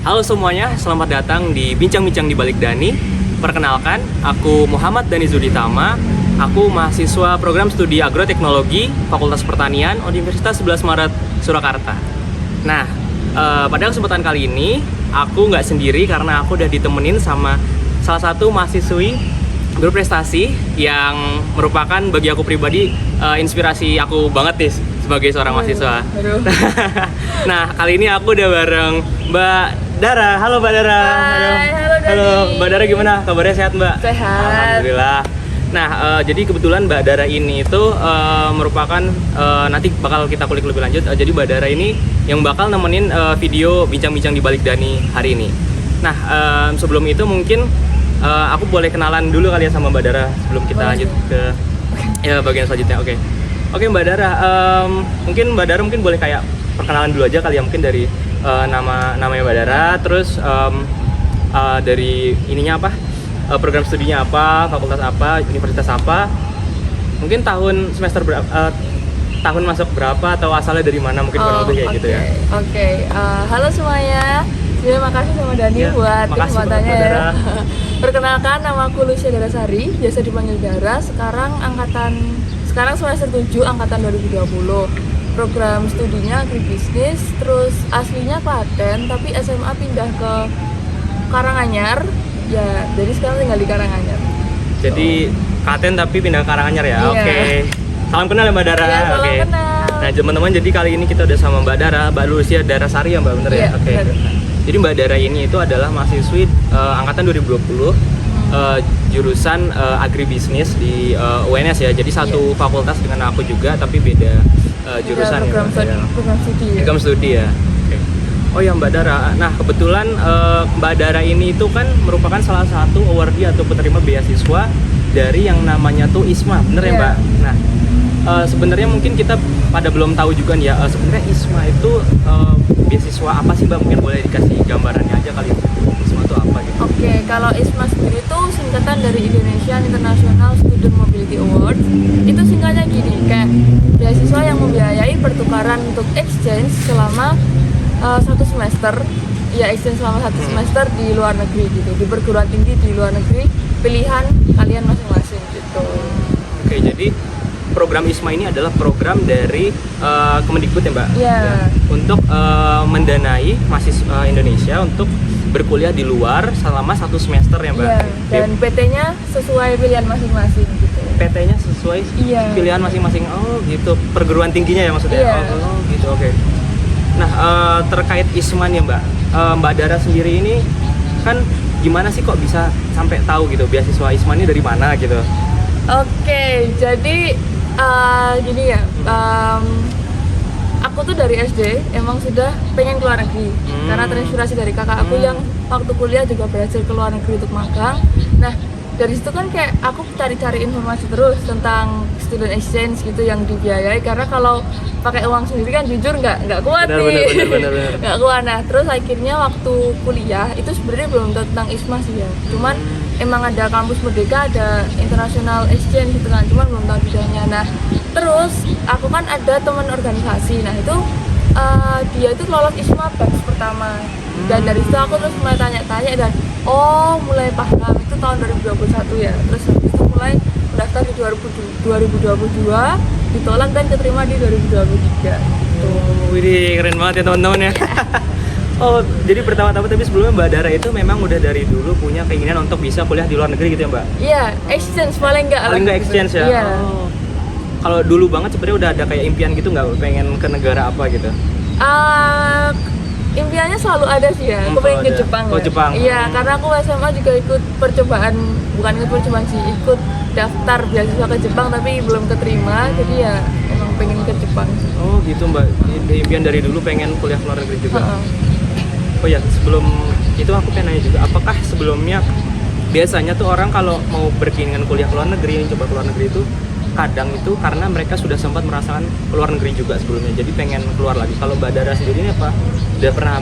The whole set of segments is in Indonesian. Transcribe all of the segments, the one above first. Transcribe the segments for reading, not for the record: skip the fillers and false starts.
Halo semuanya, selamat datang di Bincang-Bincang di Balik Dani. Perkenalkan, aku Muhammad Dani Zuditama. Aku mahasiswa program studi agroteknologi Fakultas Pertanian Universitas 11 Maret, Surakarta. Nah, pada kesempatan kali ini, aku nggak sendiri karena aku udah ditemenin sama salah satu mahasiswi berprestasi yang merupakan bagi aku pribadi inspirasi aku banget nih sebagai seorang mahasiswa. Nah, kali ini aku udah bareng Mbak Dara. Halo Mbak Dara. Hai, halo Dani. Halo Mbak Dara, gimana? Kabarnya sehat Mbak? Sehat. Alhamdulillah. Nah, jadi kebetulan Mbak Dara ini itu merupakan nanti bakal kita kulik lebih lanjut. Jadi Mbak Dara ini yang bakal nemenin video bincang-bincang di Balik Dani hari ini. Nah, sebelum itu mungkin aku boleh kenalan dulu kali ya sama Mbak Dara sebelum kita lanjut ke bagian selanjutnya. Oke Mbak Dara, mungkin Mbak Dara boleh kayak perkenalan dulu aja kali ya, mungkin dari namanya Mbak Dara, terus dari ininya apa, program studinya apa, fakultas apa, universitas apa, mungkin tahun semester berapa, tahun masuk berapa, atau asalnya dari mana, mungkin kurang lebih kayak gitu ya. Halo semuanya. Terima kasih sama Dani buat kesempatannya ya. Perkenalkan, nama aku Lucia Darasari, biasa dipanggil Dara. Sekarang semester 7 angkatan 2020. Program studinya agribisnis, terus aslinya Klaten, tapi SMA pindah ke Karanganyar. Ya, jadi sekarang tinggal di Karanganyar. Jadi Klaten tapi pindah ke Karanganyar ya. Iya. Oke. Salam kenal ya Mbak Dara. Iya, salam Oke. kenal. Nah, teman-teman, jadi kali ini kita udah sama Mbak Dara, Mbak Lucia Darasari ya Mbak, bener ya? Iya, Oke. bener. Jadi Mbak Dara ini itu adalah mahasiswi angkatan 2020 jurusan agribisnis di UNS ya. Jadi satu fakultas dengan aku juga, tapi beda jurusan program ya. studi ya. Program studi ya. Oke. Oh ya Mbak Dara, nah kebetulan Mbak Dara ini itu kan merupakan salah satu awardee atau penerima beasiswa dari yang namanya tuh ISMA, bener ya Iya. Mbak? Nah, sebenarnya mungkin kita pada belum tahu juga nih ya, sebenarnya ISMA itu beasiswa apa sih Mbak? Mungkin boleh dikasih gambarannya aja kali, ISMA itu apa gitu? Oke, kalau ISMA sendiri itu singkatan dari Indonesian International Student Mobility Award. Itu singkatnya gini, kayak beasiswa yang membiayai pertukaran untuk exchange selama satu semester. Ya, exchange selama satu semester di luar negeri gitu, di perguruan tinggi di luar negeri, pilihan kalian masing-masing gitu. Oke, jadi program ISMA ini adalah program dari Kemendikbud ya Mbak? Iya. Ya, untuk mendanai mahasiswa Indonesia untuk berkuliah di luar selama satu semester ya Mbak? Iya, dan PT-nya sesuai pilihan masing-masing gitu. PT-nya sesuai pilihan masing-masing. Oh gitu, perguruan tingginya ya maksudnya? Iya. Oh gitu, oke. Nah, terkait ISMA nih Mbak, Mbak Dara sendiri ini kan gimana sih kok bisa sampai tahu gitu beasiswa ISMA ini dari mana gitu? Oke, jadi gini ya, aku tuh dari SD emang sudah pengen keluar negeri karena terinspirasi dari kakak aku yang waktu kuliah juga berhasil keluar negeri untuk magang. Nah, dari situ kan kayak aku cari-cari informasi terus tentang student exchange gitu yang dibiayai, karena kalau pakai uang sendiri kan jujur nggak kuat nih. Bener. Nggak kuat. Nah, terus akhirnya waktu kuliah itu sebenarnya belum tahu tentang ISMA sih ya, cuman emang ada kampus Merdeka, ada international exchange gitu kan, cuman belum tahu bidangnya. Nah, terus aku kan ada teman organisasi, nah itu dia itu lolos ISMA batch pertama, dan dari situ aku terus mulai tanya-tanya dan mulai paham. Itu tahun 2021 ya, terus habis itu mulai mendaftar di 2022, ditolak dan keterima di 2023 gitu. Widih, keren banget ya teman-teman ya. Oh, jadi pertama-tama tapi sebelumnya Mbak Dara itu memang udah dari dulu punya keinginan untuk bisa kuliah di luar negeri gitu ya Mbak? Iya, exchange paling nggak exchange ya? Iya. Oh. Kalau dulu banget sebenarnya udah ada kayak impian gitu nggak, pengen ke negara apa gitu? Impiannya selalu ada sih ya, aku pengen ke Jepang. Oh, ya. Jepang. Iya, karena aku SMA juga ikut percobaan, bukan ikut percobaan sih, ikut daftar beasiswa ke Jepang tapi belum keterima, jadi ya emang pengen ke Jepang. Oh gitu Mbak, impian dari dulu pengen kuliah ke luar negeri juga. Oh ya, sebelum itu aku pengen nanya juga, apakah sebelumnya biasanya tuh orang kalau mau berkeinginan kuliah ke luar negeri, coba ke luar negeri itu kadang itu karena mereka sudah sempat merasakan keluar negeri juga sebelumnya, jadi pengen keluar lagi. Kalau Mbak Dara sendiri ini apa? Udah pernah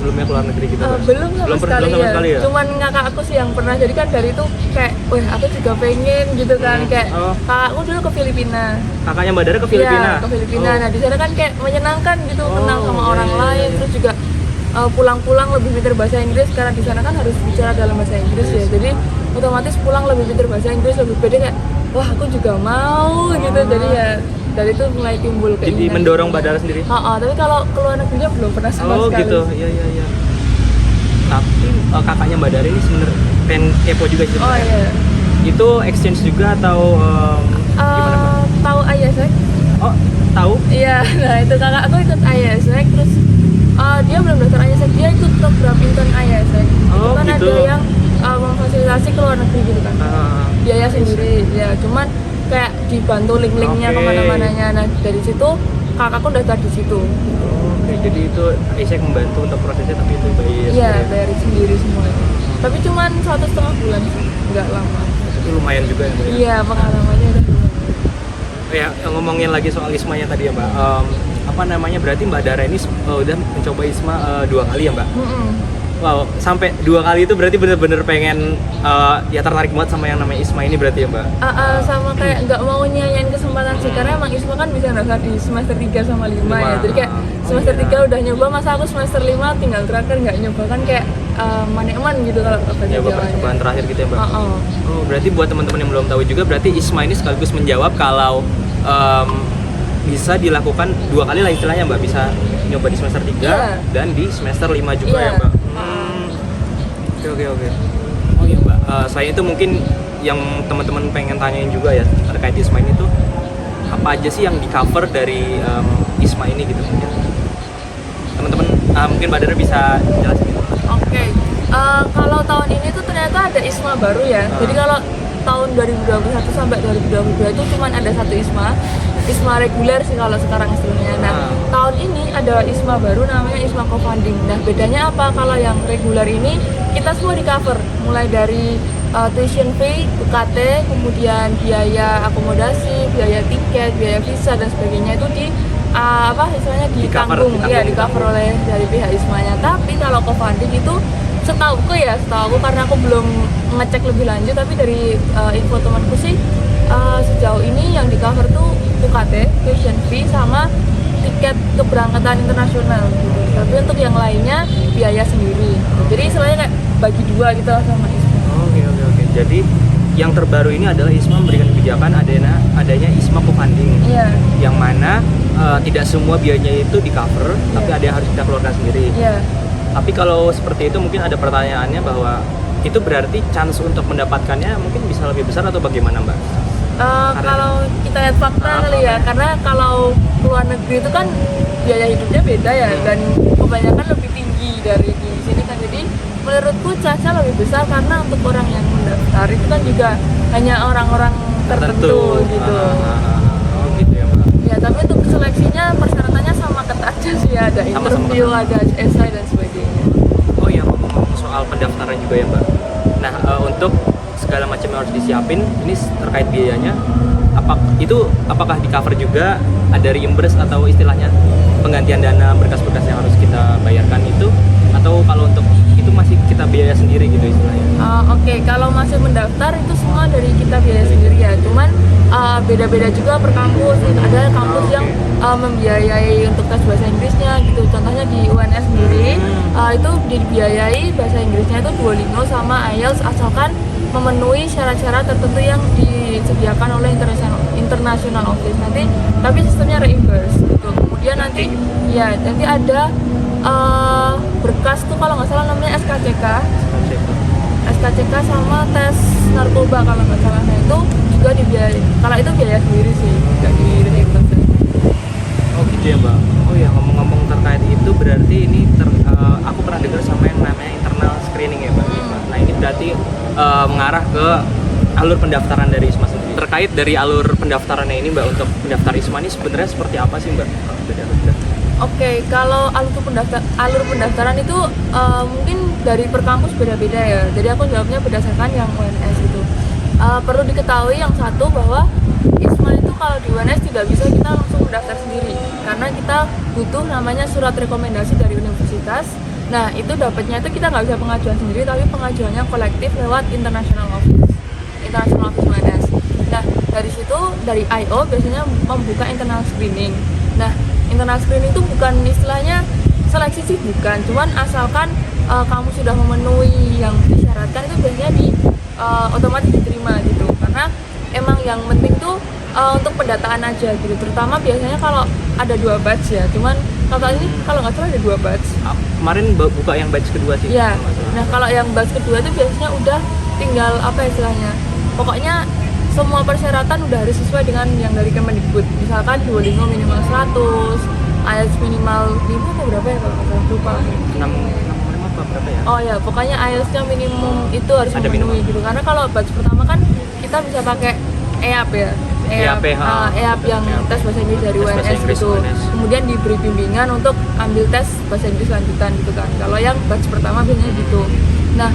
sebelumnya keluar negeri gitu? Belum sama sekali ya. ya? Cuman kakak aku sih yang pernah, jadi kan dari itu kayak, wah aku juga pengen gitu kan, kayak kakakku dulu ke Filipina. Kakaknya Mbak Dara ke Filipina? Iya, ke Filipina. Nah di sana kan kayak menyenangkan gitu, kenal sama orang lain, terus juga pulang-pulang lebih pintar bahasa Inggris karena di sana kan harus bicara dalam bahasa Inggris ya. Jadi otomatis pulang lebih pintar bahasa Inggris, lebih pede kayak wah aku juga mau gitu. Jadi ya dari itu mulai timbul keinginan. Jadi mendorong Mbak Dara sendiri. Tapi kalau keluar negerinya belum pernah sama sekali. Gitu. Iya. Tapi kakaknya Mbak Dara ini sebenarnya pengen kepo juga sih. Iya. Itu exchange juga atau gimana Mbak? Tahu ISEC? Oh, tahu? Iya, nah itu kakak aku ikut ISEC, terus dia belum daftar ISEC, dia ikut program intern ISEC. Itu kan gitu. ada yang memfasilitasi ke luar negeri gitu kan. Biaya sendiri, ya cuman kayak dibantu link-linknya kemana-mananya. Nah dari situ kakakku daftar di situ. Oke, jadi itu ISEC membantu untuk prosesnya tapi itu bayar. Iya, bayar sendiri semuanya. Tapi cuman 1,5 bulan sih, nggak lama. Itu lumayan juga ya Mbak? Iya, pengalamannya udah lumayan. Ya, ngomongin lagi soal ISMA-nya tadi ya Mbak. Apa namanya, berarti Mbak Dara ini udah mencoba ISMA 2 kali ya Mbak? Wow, sampai 2 kali itu berarti bener-bener pengen ya tertarik banget sama yang namanya ISMA ini berarti ya Mbak? Sama kayak nggak mau nyanyain kesempatan sih, karena emang ISMA kan bisa daftar di semester 3 sama 5 ya. Jadi kayak semester 3 udah nyoba, masa aku semester 5 tinggal terakhir nggak nyoba, kan kayak maneman gitu kalau Nyoba percobaan terakhir gitu ya Mbak? Oh, berarti buat teman-teman yang belum tahu juga, berarti ISMA ini sekaligus menjawab kalau bisa dilakukan 2 kali lah istilahnya Mbak, bisa nyoba di semester 3 dan di semester 5 juga ya Mbak? Oke. Oh iya Mbak, selain itu mungkin yang teman-teman pengen tanyain juga ya terkait ISMA ini tuh, apa aja sih yang di cover dari ISMA ini gitu mungkin? Teman-teman mungkin Mbak Dara bisa jelasin gitu. Oke. Kalau tahun ini tuh ternyata ada ISMA baru ya. Jadi kalau tahun 2021 sampai 2022 itu cuma ada satu ISMA reguler sih kalau sekarang istilahnya. Nah, tahun ini ada ISMA baru namanya ISMA co-funding. Nah, bedanya apa? Kalau yang reguler ini kita semua di cover, mulai dari tuition fee, UKT, kemudian biaya akomodasi, biaya tiket, biaya visa dan sebagainya itu istilahnya ditanggung, di cover oleh dari pihak ISMA-nya. Tapi kalau co-funding itu setahuku karena aku belum ngecek lebih lanjut, tapi dari info temanku sih sejauh ini yang di cover tuh UKT, tuition fee sama tiket keberangkatan internasional gitu. Tapi untuk yang lainnya biaya sendiri. Jadi istilahnya kayak bagi 2 gitu sama ISMA. Oke. Jadi yang terbaru ini adalah ISMA memberikan kebijakan adanya ISMA co-funding. Iya. Yang mana tidak semua biayanya itu di cover, tapi ada yang harus kita keluarkan sendiri. Iya. Tapi kalau seperti itu mungkin ada pertanyaannya bahwa itu berarti chance untuk mendapatkannya mungkin bisa lebih besar atau bagaimana Mbak? Kalau kita lihat fakta kali ya, karena kalau luar negeri itu kan biaya hidupnya beda ya, dan kebanyakan lebih tinggi dari di sini kan. Jadi menurutku chance lebih besar karena untuk orang yang mendaftar itu kan juga hanya orang-orang tertentu gitu. Oh gitu ya Mbak? Ya, tapi untuk seleksinya persyaratannya sama ketatnya sih, ada interview, ada essay dan sebagainya. Oh iya, ngomong soal pendaftaran juga ya Mbak. Nah, untuk segala macam yang harus disiapin, ini terkait biayanya, apakah di cover juga, ada reimburse atau istilahnya penggantian dana berkas-berkas yang harus kita bayarkan itu, atau kalau untuk itu masih kita biaya sendiri gitu istilahnya? Oke, kalau masih mendaftar itu semua dari kita biaya sendiri ya, cuman beda-beda juga per kampus. Ada kampus yang membiayai untuk tes bahasa Inggrisnya gitu, contohnya di UNS sendiri itu dibiayai bahasa Inggrisnya itu Duolingo sama IELTS asalkan memenuhi syarat-syarat tertentu yang disediakan oleh international office nanti, tapi sistemnya reimburse gitu. Kemudian nanti ada berkas tuh kalau nggak salah namanya SKCK sama tes narkoba kalau nggak salah. Nah itu juga dibiayai, kalau itu biaya sendiri sih, nggak di reimburse. Oh gitu ya Mbak. Oh ya, ngomong-ngomong terkait itu berarti ini aku pernah dengar sama yang namanya internal screening ya Mbak. Nah ini berarti mengarah ke alur pendaftaran dari ISMA sendiri. Terkait dari alur pendaftarannya ini Mbak, untuk pendaftar ISMA ini sebenarnya seperti apa sih Mbak? Oke, kalau alur pendaftaran itu mungkin dari per kampus beda-beda ya. Jadi aku jawabnya berdasarkan yang UNS itu. Perlu diketahui yang satu bahwa ISMA itu kalau di UNS tidak bisa kita langsung mendaftar sendiri, karena kita butuh namanya surat rekomendasi dari universitas. Nah itu dapatnya itu kita nggak bisa pengajuan sendiri, tapi pengajuannya kolektif lewat international office UNS. Nah dari situ, dari IO biasanya membuka internal screening. Nah internal screening itu bukan istilahnya seleksi sih bukan, cuman asalkan kamu sudah memenuhi yang disyaratkan itu biasanya otomatis diterima gitu. Karena emang yang penting tuh untuk pendataan aja gitu, terutama biasanya kalau ada 2 batch ya, cuman kalau ini kalau nggak salah ada 2 batch. Kemarin buka yang batch kedua sih. Iya. Nah kalau yang batch kedua itu biasanya udah tinggal apa istilahnya, pokoknya semua persyaratan udah harus sesuai dengan yang dari Kemendikbud. Misalkan Duolingo minimal 100, IELTS minimal 5 atau berapa ya kalau nggak salah, lupa. 6 apa berapa ya? Oh ya, pokoknya IELTS-nya minimum itu harus Ada memenuhi minimum. gitu. Karena kalau batch pertama kan kita bisa pakai EAP ya. EAP, EAP yang tes bahasa Inggris dari Tes bahasa UNS Inggris gitu. UNS. Kemudian diberi bimbingan untuk ambil tes bahasa Inggris lanjutan gitu kan. Kalau yang batch pertama biasanya gitu. Nah,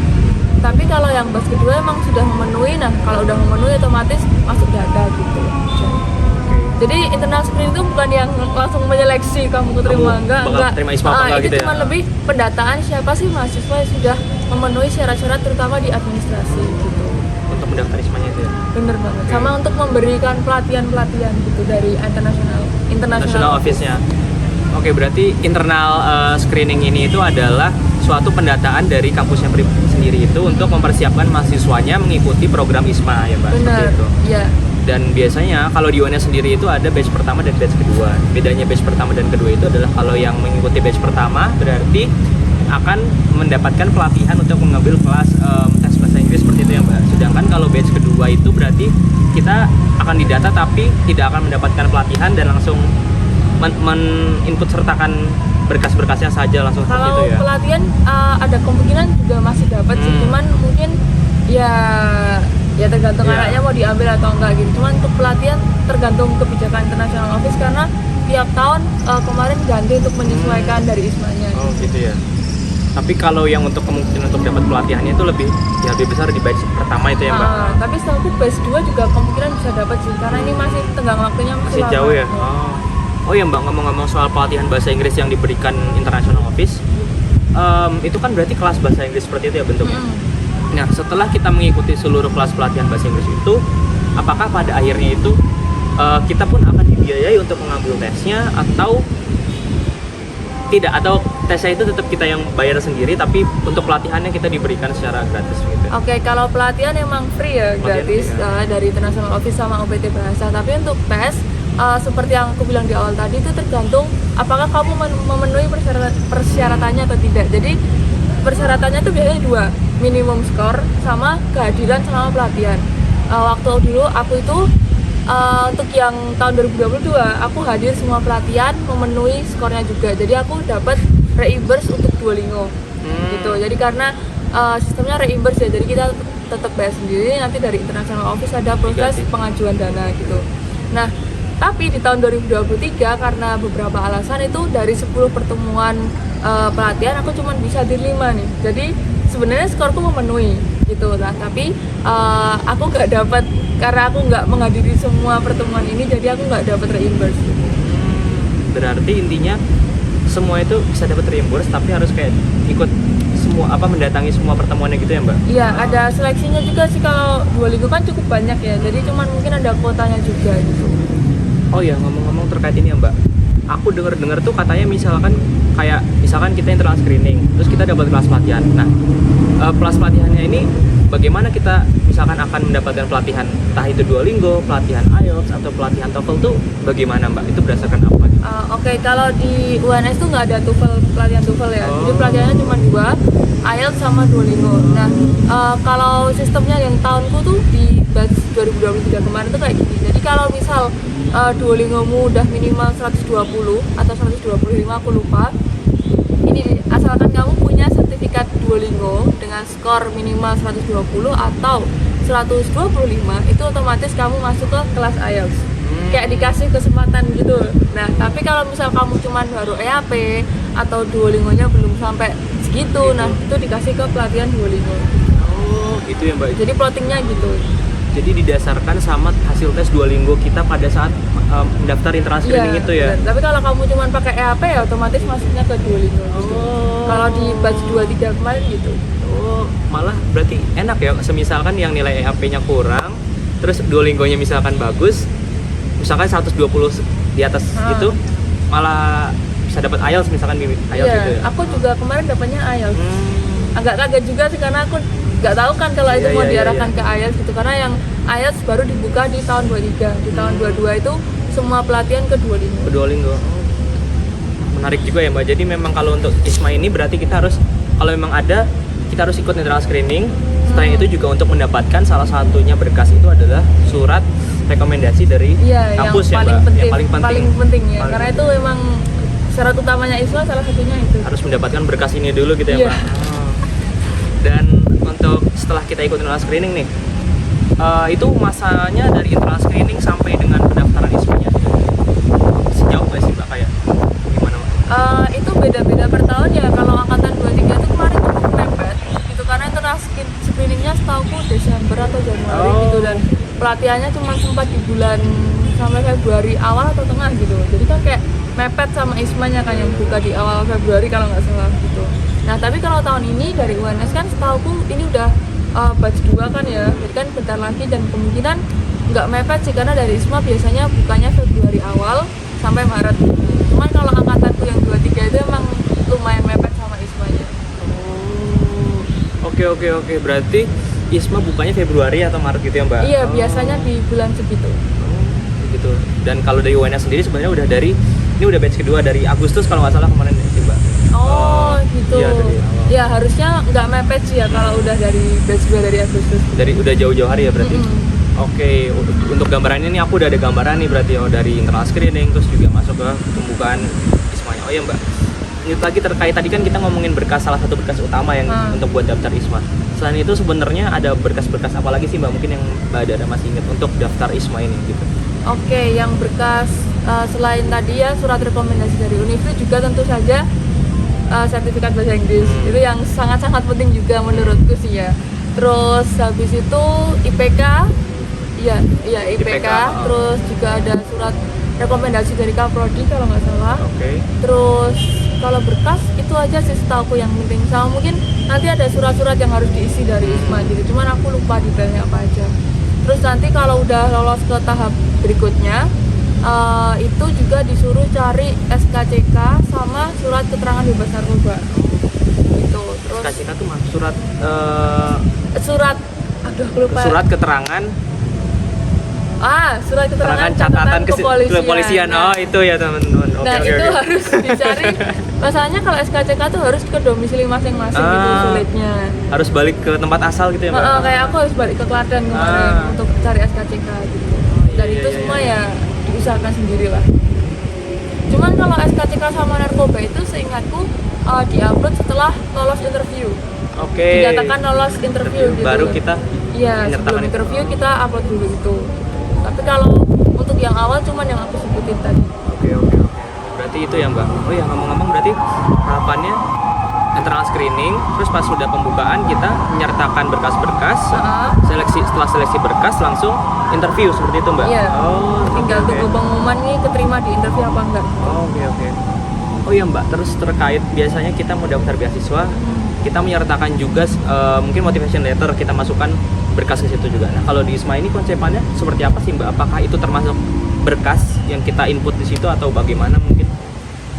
tapi kalau yang batch kedua emang sudah memenuhi. Nah, kalau udah memenuhi otomatis masuk data gitu. Jadi internal screening itu bukan yang langsung menyeleksi kamu keterima, Kamu enggak. bakal terima ISMA apa enggak Itu gitu ya? cuma lebih pendataan siapa sih mahasiswa yang sudah memenuhi syarat-syarat terutama di administrasi gitu. Untuk mendaftar ISMA-nya itu ya. Bener banget. Sama untuk memberikan pelatihan-pelatihan gitu dari international Office-nya. Oke, berarti internal screening ini itu adalah suatu pendataan dari kampusnya sendiri itu untuk mempersiapkan mahasiswanya mengikuti program ISMA ya, Mbak. Seperti Bener. itu. Iya. Dan biasanya kalau di UNS sendiri itu ada batch pertama dan batch kedua. Bedanya batch pertama dan kedua itu adalah kalau yang mengikuti batch pertama berarti akan mendapatkan pelatihan untuk mengambil kelas tes bahasa Inggris seperti itu ya, Mbak. Sedangkan kalau batch kedua itu berarti kita akan didata tapi tidak akan mendapatkan pelatihan dan langsung men-input sertakan berkas-berkasnya saja langsung seperti Kalau itu ya. pelatihan ada kemungkinan juga masih dapat sih, cuman mungkin ya tergantung Iya. anaknya mau diambil atau enggak gitu. Cuman untuk pelatihan tergantung kebijakan international office karena tiap tahun kemarin ganti untuk menyesuaikan dari ISMA-nya. Oh gitu ya. Tapi kalau yang untuk kemungkinan untuk dapat pelatihannya itu lebih besar di batch pertama itu ya, Mbak. Tapi setelah aku batch 2 juga kemungkinan bisa dapat sih karena ini masih tenggang waktunya Masih lama. jauh ya. Oh ya, Mbak, ngomong-ngomong soal pelatihan bahasa Inggris yang diberikan International Office, itu kan berarti kelas bahasa Inggris seperti itu ya bentuknya. Nah, setelah kita mengikuti seluruh kelas pelatihan bahasa Inggris itu, apakah pada akhirnya itu kita pun akan dibiayai untuk mengambil tesnya atau tidak? Atau tesnya itu tetap kita yang bayar sendiri, tapi untuk pelatihannya kita diberikan secara gratis gitu? Oke, kalau pelatihan emang free ya, Pelatihan gratis free, ya. dari International Office sama OPT Bahasa. Tapi untuk tes, seperti yang aku bilang di awal tadi itu tergantung apakah kamu memenuhi persyaratannya atau tidak. Jadi persyaratannya itu biasanya 2, minimum skor sama kehadiran selama pelatihan. Waktu dulu aku itu untuk yang tahun 2022 aku hadir semua pelatihan, memenuhi skornya juga. Jadi aku dapat reimburse untuk Duolingo gitu. Jadi karena sistemnya reimburse ya, jadi kita tetap bayar sendiri. Nanti dari International Office ada proses pengajuan dana gitu. Nah, tapi di tahun 2023 karena beberapa alasan itu dari 10 pertemuan pelatihan aku cuma bisa di 5 nih. Jadi sebenarnya skorku memenuhi gitu lah, tapi aku nggak dapat karena aku nggak menghadiri semua pertemuan ini, jadi aku nggak dapat reimburse. Berarti intinya semua itu bisa dapat reimburse tapi harus kayak ikut semua mendatangi semua pertemuannya gitu ya, Mbak? Iya, ada seleksinya juga sih. Kalau Duolingo kan cukup banyak ya, jadi cuman mungkin ada kuotanya juga gitu. Oh ya, ngomong-ngomong terkait ini ya, Mbak, aku dengar tuh katanya misalkan kita internal screening, terus kita dapat kelas pelatihan. Nah, kelas pelatihannya ini bagaimana kita misalkan akan mendapatkan pelatihan, entah itu Duolingo, pelatihan IELTS atau pelatihan TOEFL tuh bagaimana, Mbak? Itu berdasarkan apa? Oke, kalau di UNS tuh nggak ada pelatihan TOEFL ya. Jadi pelatihannya cuma 2, IELTS sama Duolingo. Nah, kalau sistemnya yang tahunku tuh di batch 2023 kemarin tuh kayak gini. Jadi kalau misal Duolingomu udah minimal 120 atau 125 aku lupa. Ini asalkan kamu punya sertifikat Duolingo dengan skor minimal 120 atau 125, itu otomatis kamu masuk ke kelas IELTS. Kayak dikasih kesempatan gitu. Nah, tapi kalau misal kamu cuman baru EAP atau Duolingonya belum sampai segitu, nah itu dikasih ke pelatihan Duolingo. Oh, gitu ya, Mbak. Jadi plottingnya gitu. Jadi didasarkan sama hasil tes Duolingo kita pada saat mendaftar internal screening itu ya. Tapi kalau kamu cuma pakai EAP ya otomatis masuknya ke Duolingo. Kalau di batch 2-3 kemarin gitu. Oh, malah berarti enak ya. Semisalkan yang nilai EAP-nya kurang, terus Duolingo-nya misalkan bagus, misalkan 120 di atas gitu, malah bisa dapat IELTS misalkan di IELTS Iya, gitu ya. aku juga kemarin dapatnya IELTS. Hmm. Agak kaget juga sih karena aku nggak tahu kan kalau itu Iya, mau iya, diarahkan iya. ke IELTS gitu, karena yang IELTS baru dibuka di tahun 23, di tahun 22 itu semua pelatihan ke Duolingo. Duolingo. Menarik juga ya Mbak. Jadi memang kalau untuk ISMA ini berarti kita harus, kalau memang ada, kita harus ikut internal screening. Selain itu juga untuk mendapatkan salah satunya berkas itu adalah surat rekomendasi dari Iya, kampus yang ya paling Mbak. penting, Yang paling penting. paling penting ya, Paling karena penting. itu emang syarat utamanya ISMA salah satunya itu. Harus mendapatkan berkas ini dulu gitu ya Iya. Mbak. Oh. Dan untuk setelah kita ikut internal screening nih, itu masanya dari internal screening sampai dengan pendaftaran ISMA-nya sejauh nggak sih Mbak, kayak gimana Mbak? Itu beda-beda per tahun ya. Kalau angkatan 23 itu kemarin cukup mepet gitu, karena internal screeningnya setauku Desember atau Januari Oh. gitu, dan pelatihannya cuma sempat di bulan sampai Februari awal atau tengah gitu. Jadi kan kayak mepet sama ISMA-nya kan yang buka di awal Februari kalau nggak salah gitu. Nah tapi kalau tahun ini dari UNS kan setauku ini udah batch 2 kan ya, jadi kan bentar lagi, dan kemungkinan nggak mepet sih karena dari ISMA biasanya bukanya Februari awal sampai Maret. Cuman kalau angkatanku yang 23 itu emang lumayan mepet sama ISMA-nya. Oke. Berarti ISMA bukanya Februari atau Maret gitu ya Mbak? Iya, biasanya di bulan segitu. Gitu. Dan kalau dari UNS sendiri sebenarnya udah dari, ini udah batch kedua dari Agustus kalau nggak salah kemarin ya sih Mbak. Oh, gitu. Iya, dari awal. Ya, harusnya nggak mepet sih ya kalau udah dari batch 2 dari Agustus. Dari udah jauh-jauh hari ya berarti. Mm-mm. Oke, untuk gambarannya nih aku udah ada gambaran nih berarti dari internal screening terus juga masuk ke pembukaan ISMA-nya. Oh iya Mbak. Ini lagi terkait tadi kan kita ngomongin berkas, salah satu berkas utama yang untuk buat daftar ISMA. Selain itu sebenarnya ada berkas-berkas apa lagi sih Mbak, mungkin yang Mbak Dara masih ingat untuk daftar ISMA ini gitu? Oke, yang berkas selain tadi ya surat rekomendasi dari Univ juga tentu saja sertifikat bahasa Inggris. Itu yang sangat-sangat penting juga menurutku sih ya. Terus habis itu IPK, iya IPK. Terus juga ada surat rekomendasi dari Kaprodi kalau nggak salah. Oke. Terus kalau berkas itu aja sih setahuku yang penting, sama mungkin nanti ada surat-surat yang harus diisi dari ISMA gitu, cuman aku lupa detailnya apa aja. Terus nanti kalau udah lolos ke tahap berikutnya itu juga disuruh cari SKCK sama surat keterangan bebas narkoba gitu. Terus SKCK tuh mas surat surat aduh aku lupa. surat keterangan Surat keterangan catatan kepolisian. Oh itu ya teman-teman. Nah itu harus dicari. Masalahnya kalau SKCK tuh harus ke domisili masing-masing gitu sulitnya. Harus balik ke tempat asal gitu ya Mbak? Kayak aku harus balik ke Klaten kemarin untuk cari SKCK gitu. Dan itu semua ya diusahakan sendiri lah. Cuman kalau SKCK sama narkoba itu seingatku diupload setelah lolos interview. Oke. Dinyatakan lolos interview gitu. Baru kita Iya, sebelum interview kita upload dulu itu. Tapi kalau untuk yang awal cuman yang aku sebutin tadi. Oke. Berarti itu ya Mbak. Oh ya ngomong-ngomong berarti tahapannya internal screening, terus pas sudah pembukaan kita menyertakan berkas-berkas, setelah seleksi berkas langsung interview seperti itu Mbak? Iya. Oh, tinggal tunggu pengumuman nih keterima di interview apa enggak. Oke. Oh iya Mbak, terus terkait biasanya kita mau daftar beasiswa, kita menyertakan juga mungkin motivation letter, kita masukkan berkas ke situ juga. Nah kalau di ISMA ini konsepannya seperti apa sih Mbak? Apakah itu termasuk berkas yang kita input di situ atau bagaimana mungkin?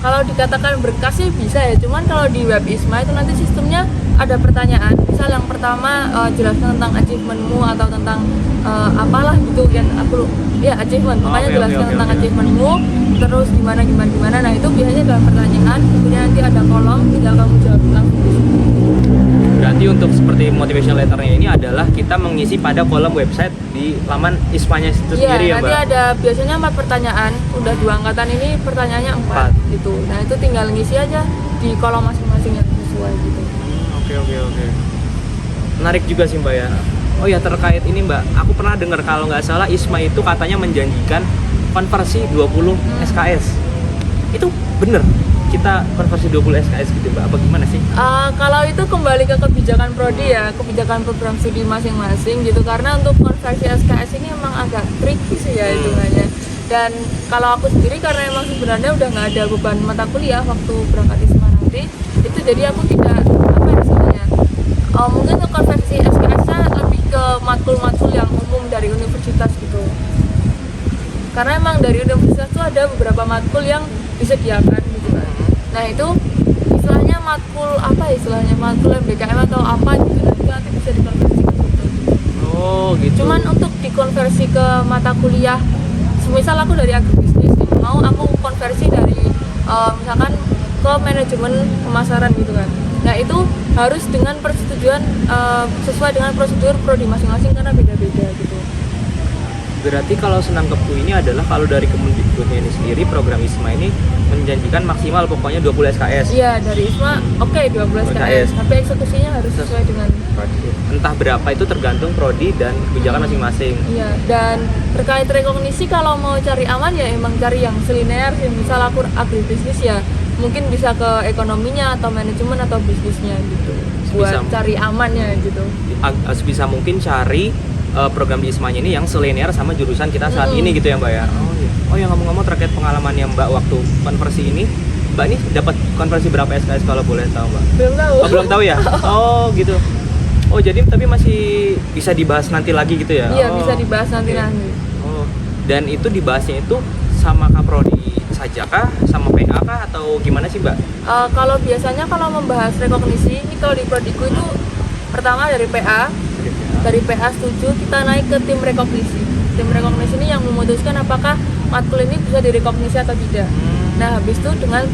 Kalau dikatakan berkas sih bisa ya, cuman kalau di web ISMA itu nanti sistemnya ada pertanyaan. Misal yang pertama jelaskan tentang achievementmu atau tentang apalah gitu kan, aku ya achievement, makanya jelaskan tentang achievementmu, terus gimana. Nah itu biasanya dalam pertanyaan, kemudian nanti ada kolom, tinggal kamu jawab langsung di situ. Berarti untuk seperti motivation letternya ini adalah kita mengisi pada kolom website di laman ISMA-nya itu sendiri ya Mbak? Nanti ada biasanya 4 pertanyaan, udah 2 angkatan ini pertanyaannya 4 gitu. Nah itu tinggal ngisi aja di kolom masing-masing yang sesuai gitu. Oke. Menarik juga sih Mbak ya. Oh ya terkait ini Mbak, aku pernah dengar kalau nggak salah ISMA itu katanya menjanjikan konversi 20 SKS. Itu bener? Kita konversi 20 SKS gitu Mbak, apa gimana sih? Kalau itu kembali ke kebijakan prodi ya, kebijakan program studi masing-masing gitu, karena untuk konversi SKS ini emang agak tricky sih ya hitungannya. Dan kalau aku sendiri karena emang sebenarnya udah nggak ada beban mata kuliah waktu berangkat ISMA nanti, itu jadi aku tidak mungkin untuk konversi SKS-nya lebih ke matkul-matkul yang umum dari universitas gitu. Karena emang dari universitas tuh ada beberapa matkul yang disediakan gitu kan. Nah itu istilahnya matkul apa ya, istilahnya matkul MBKM atau apa gitu, nah itu nanti bisa dikonversi ke situ. Oh gitu. Cuman untuk dikonversi ke mata kuliah, semisal aku dari agribisnis nih, mau aku konversi dari misalkan ke manajemen pemasaran gitu kan. Nah itu harus dengan persetujuan sesuai dengan prosedur prodi masing-masing karena beda-beda gitu. Berarti kalau Senangkepku ini adalah kalau dari Kemendikbudnya ini sendiri, program ISMA ini menjanjikan maksimal pokoknya 20 SKS. Iya, dari ISMA oke 12 KS, tapi eksekusinya harus sesuai dengan prodi. Entah berapa itu tergantung prodi dan kebijakan masing-masing. Iya, dan terkait rekognisi kalau mau cari aman ya emang cari yang selinear sih. Misal aku agribisnis ya mungkin bisa ke ekonominya atau manajemen atau bisnisnya gitu. Buat cari amannya gitu. Sebisa mungkin cari program di ISMA-nya ini yang selinear sama jurusan kita saat ini gitu ya Mbak ya. Oh iya. Oh ya, ngomong-ngomong terkait pengalamannya Mbak waktu konversi ini, Mbak ini dapat konversi berapa SKS kalau boleh tahu Mbak? Belum tahu. Oh belum tahu ya? Oh gitu. Oh jadi tapi masih bisa dibahas nanti lagi gitu ya? Iya, oh, bisa dibahas nanti. Oh, dan itu dibahasnya itu sama Kaprodi saja kah? Sama PA kah? Atau gimana sih Mbak? Kalau biasanya kalau membahas rekognisi ini kalau di prodiku itu pertama dari PA. Dari PA setuju, kita naik ke tim rekognisi. Tim rekognisi ini yang memutuskan apakah matkul ini bisa direkognisi atau tidak. Nah, habis itu dengan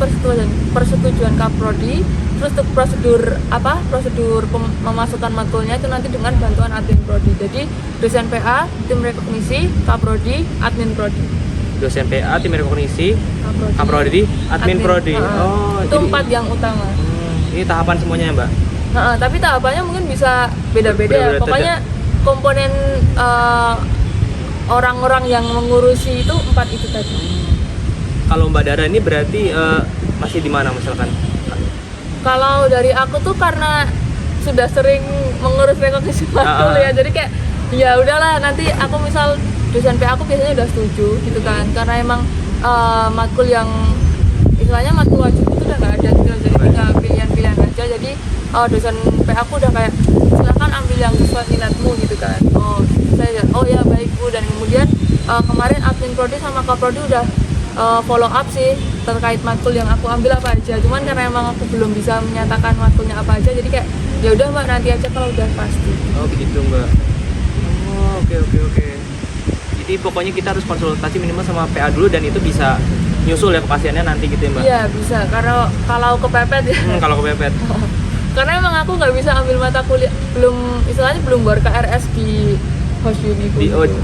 persetujuan Kaprodi, terus untuk prosedur memasukkan matkulnya itu nanti dengan bantuan admin prodi. Jadi dosen PA, tim rekognisi, Kaprodi, admin prodi. Dosen PA, tim rekognisi, Kaprodi, admin prodi. Oh, itu jadi 4 yang utama. Ini tahapan semuanya ya Mbak? Tapi tahapannya mungkin bisa beda-beda ya. Pokoknya komponen orang-orang yang mengurusi itu 4 itu tadi. Kalau Mbak Dara ini berarti masih di mana misalkan? Kalau dari aku tuh karena sudah sering mengurus rekognisi matkul ya, jadi kayak ya udahlah, nanti aku misal dosen PA aku biasanya udah setuju gitu kan, karena emang matkul yang istilahnya matkul wajib itu udah nggak ada gitu, jadi tinggal pilihan-pilihan aja. Jadi dosen PA aku udah kayak silakan ambil yang sesuai minatmu gitu kan. Oh ya baik Bu. Dan kemudian kemarin admin prodi sama kaprodi udah follow up sih terkait matkul yang aku ambil apa aja. Cuman karena emang aku belum bisa menyatakan matkulnya apa aja, jadi kayak ya udah Mbak, nanti aja kalau udah pasti. Oh begitu Mbak. Oh oke. Jadi pokoknya kita harus konsultasi minimal sama PA dulu dan itu bisa nyusul ya kepastiannya nanti gitu ya Mbak? Iya bisa, karena kalau kepepet ya. Kalau kepepet. Karena emang aku nggak bisa ambil mata kuliah, belum buat KRS di Hosuni.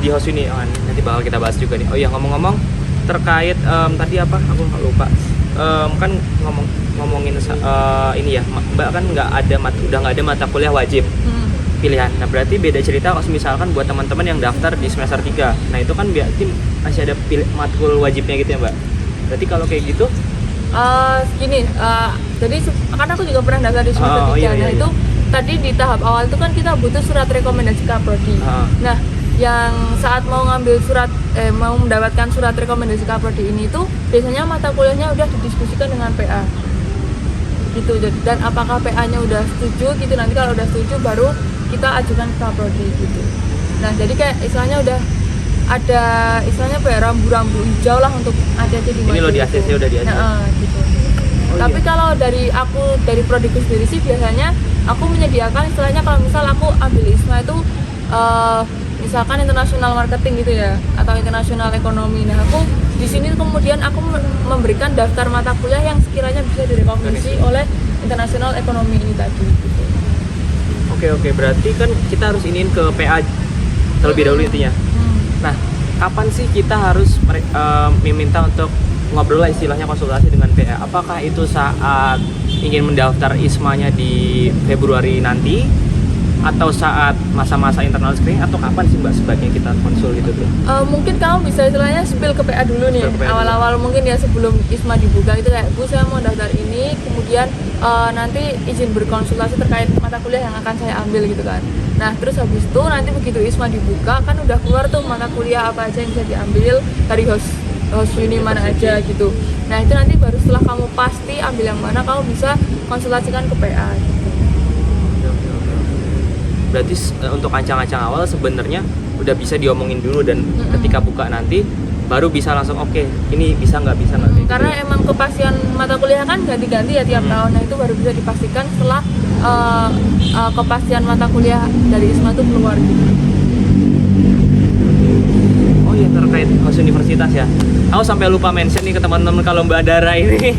Di Hosuni, nanti bakal kita bahas juga nih. Oh iya, ngomong-ngomong terkait tadi apa? Aku lupa. Kan ngomongin ini ya, Mbak kan udah nggak ada mata kuliah wajib pilihan. Nah berarti beda cerita kalau misalkan buat teman-teman yang daftar di semester 3. Nah itu kan berarti masih ada matkul wajibnya gitu ya Mbak. Berarti kalau kayak gitu jadi kan aku juga pernah daftar di semester 3. Nah itu tadi di tahap awal itu kan kita butuh surat rekomendasi Kaprodi. Nah yang saat mau ngambil mau mendapatkan surat rekomendasi Kaprodi ini tuh biasanya mata kuliahnya udah didiskusikan dengan PA gitu. Dan apakah PA-nya udah setuju gitu, nanti kalau udah setuju baru kita ajukan ke Kaprodi gitu. Nah jadi kayak istilahnya udah ada istilahnya rambu-rambu hijau lah untuk ACC di ini lo di ACC udah di ACC. Gitu. Tapi kalau dari prodiku sendiri sih biasanya aku menyediakan istilahnya kalau misal aku ambil ISMA itu misalkan international marketing gitu ya atau international ekonomi. Nah aku di sini kemudian aku memberikan daftar mata kuliah yang sekiranya bisa direkognisi oleh international ekonomi ini tadi gitu. Oke, berarti kan kita harus iniin ke PA terlebih dahulu intinya. Nah, kapan sih kita harus meminta untuk ngobrol lah istilahnya konsultasi dengan PA? Apakah itu saat ingin mendaftar ISMA-nya di Februari nanti? Atau saat masa-masa internal screening? Atau kapan sih Mbak sebaiknya kita konsul gitu tuh? Mungkin kamu bisa istilahnya spill ke PA dulu nih. Awal-awal mungkin ya sebelum ISMA dibuka itu kayak, Bu saya mau daftar ini, kemudian nanti izin berkonsultasi terkait mata kuliah yang akan saya ambil gitu kan. Nah terus habis itu nanti begitu ISMA dibuka kan udah keluar tuh mata kuliah apa aja yang bisa diambil dari host uni mana aja gitu. Nah itu nanti baru setelah kamu pasti ambil yang mana kamu bisa konsultasikan ke PA gitu. Berarti untuk ancang-ancang awal sebenarnya udah bisa diomongin dulu dan ketika buka nanti baru bisa langsung oke, ini bisa nggak kayak gitu Karena ya? emang kepastian mata kuliah kan ganti-ganti ya tiap tahun. Nah itu baru bisa dipastikan setelah kepastian mata kuliah dari ISMA itu keluar gitu. Oh iya, terkait host universitas ya. Aku sampai lupa mention nih ke teman-teman kalau Mbak Dara ini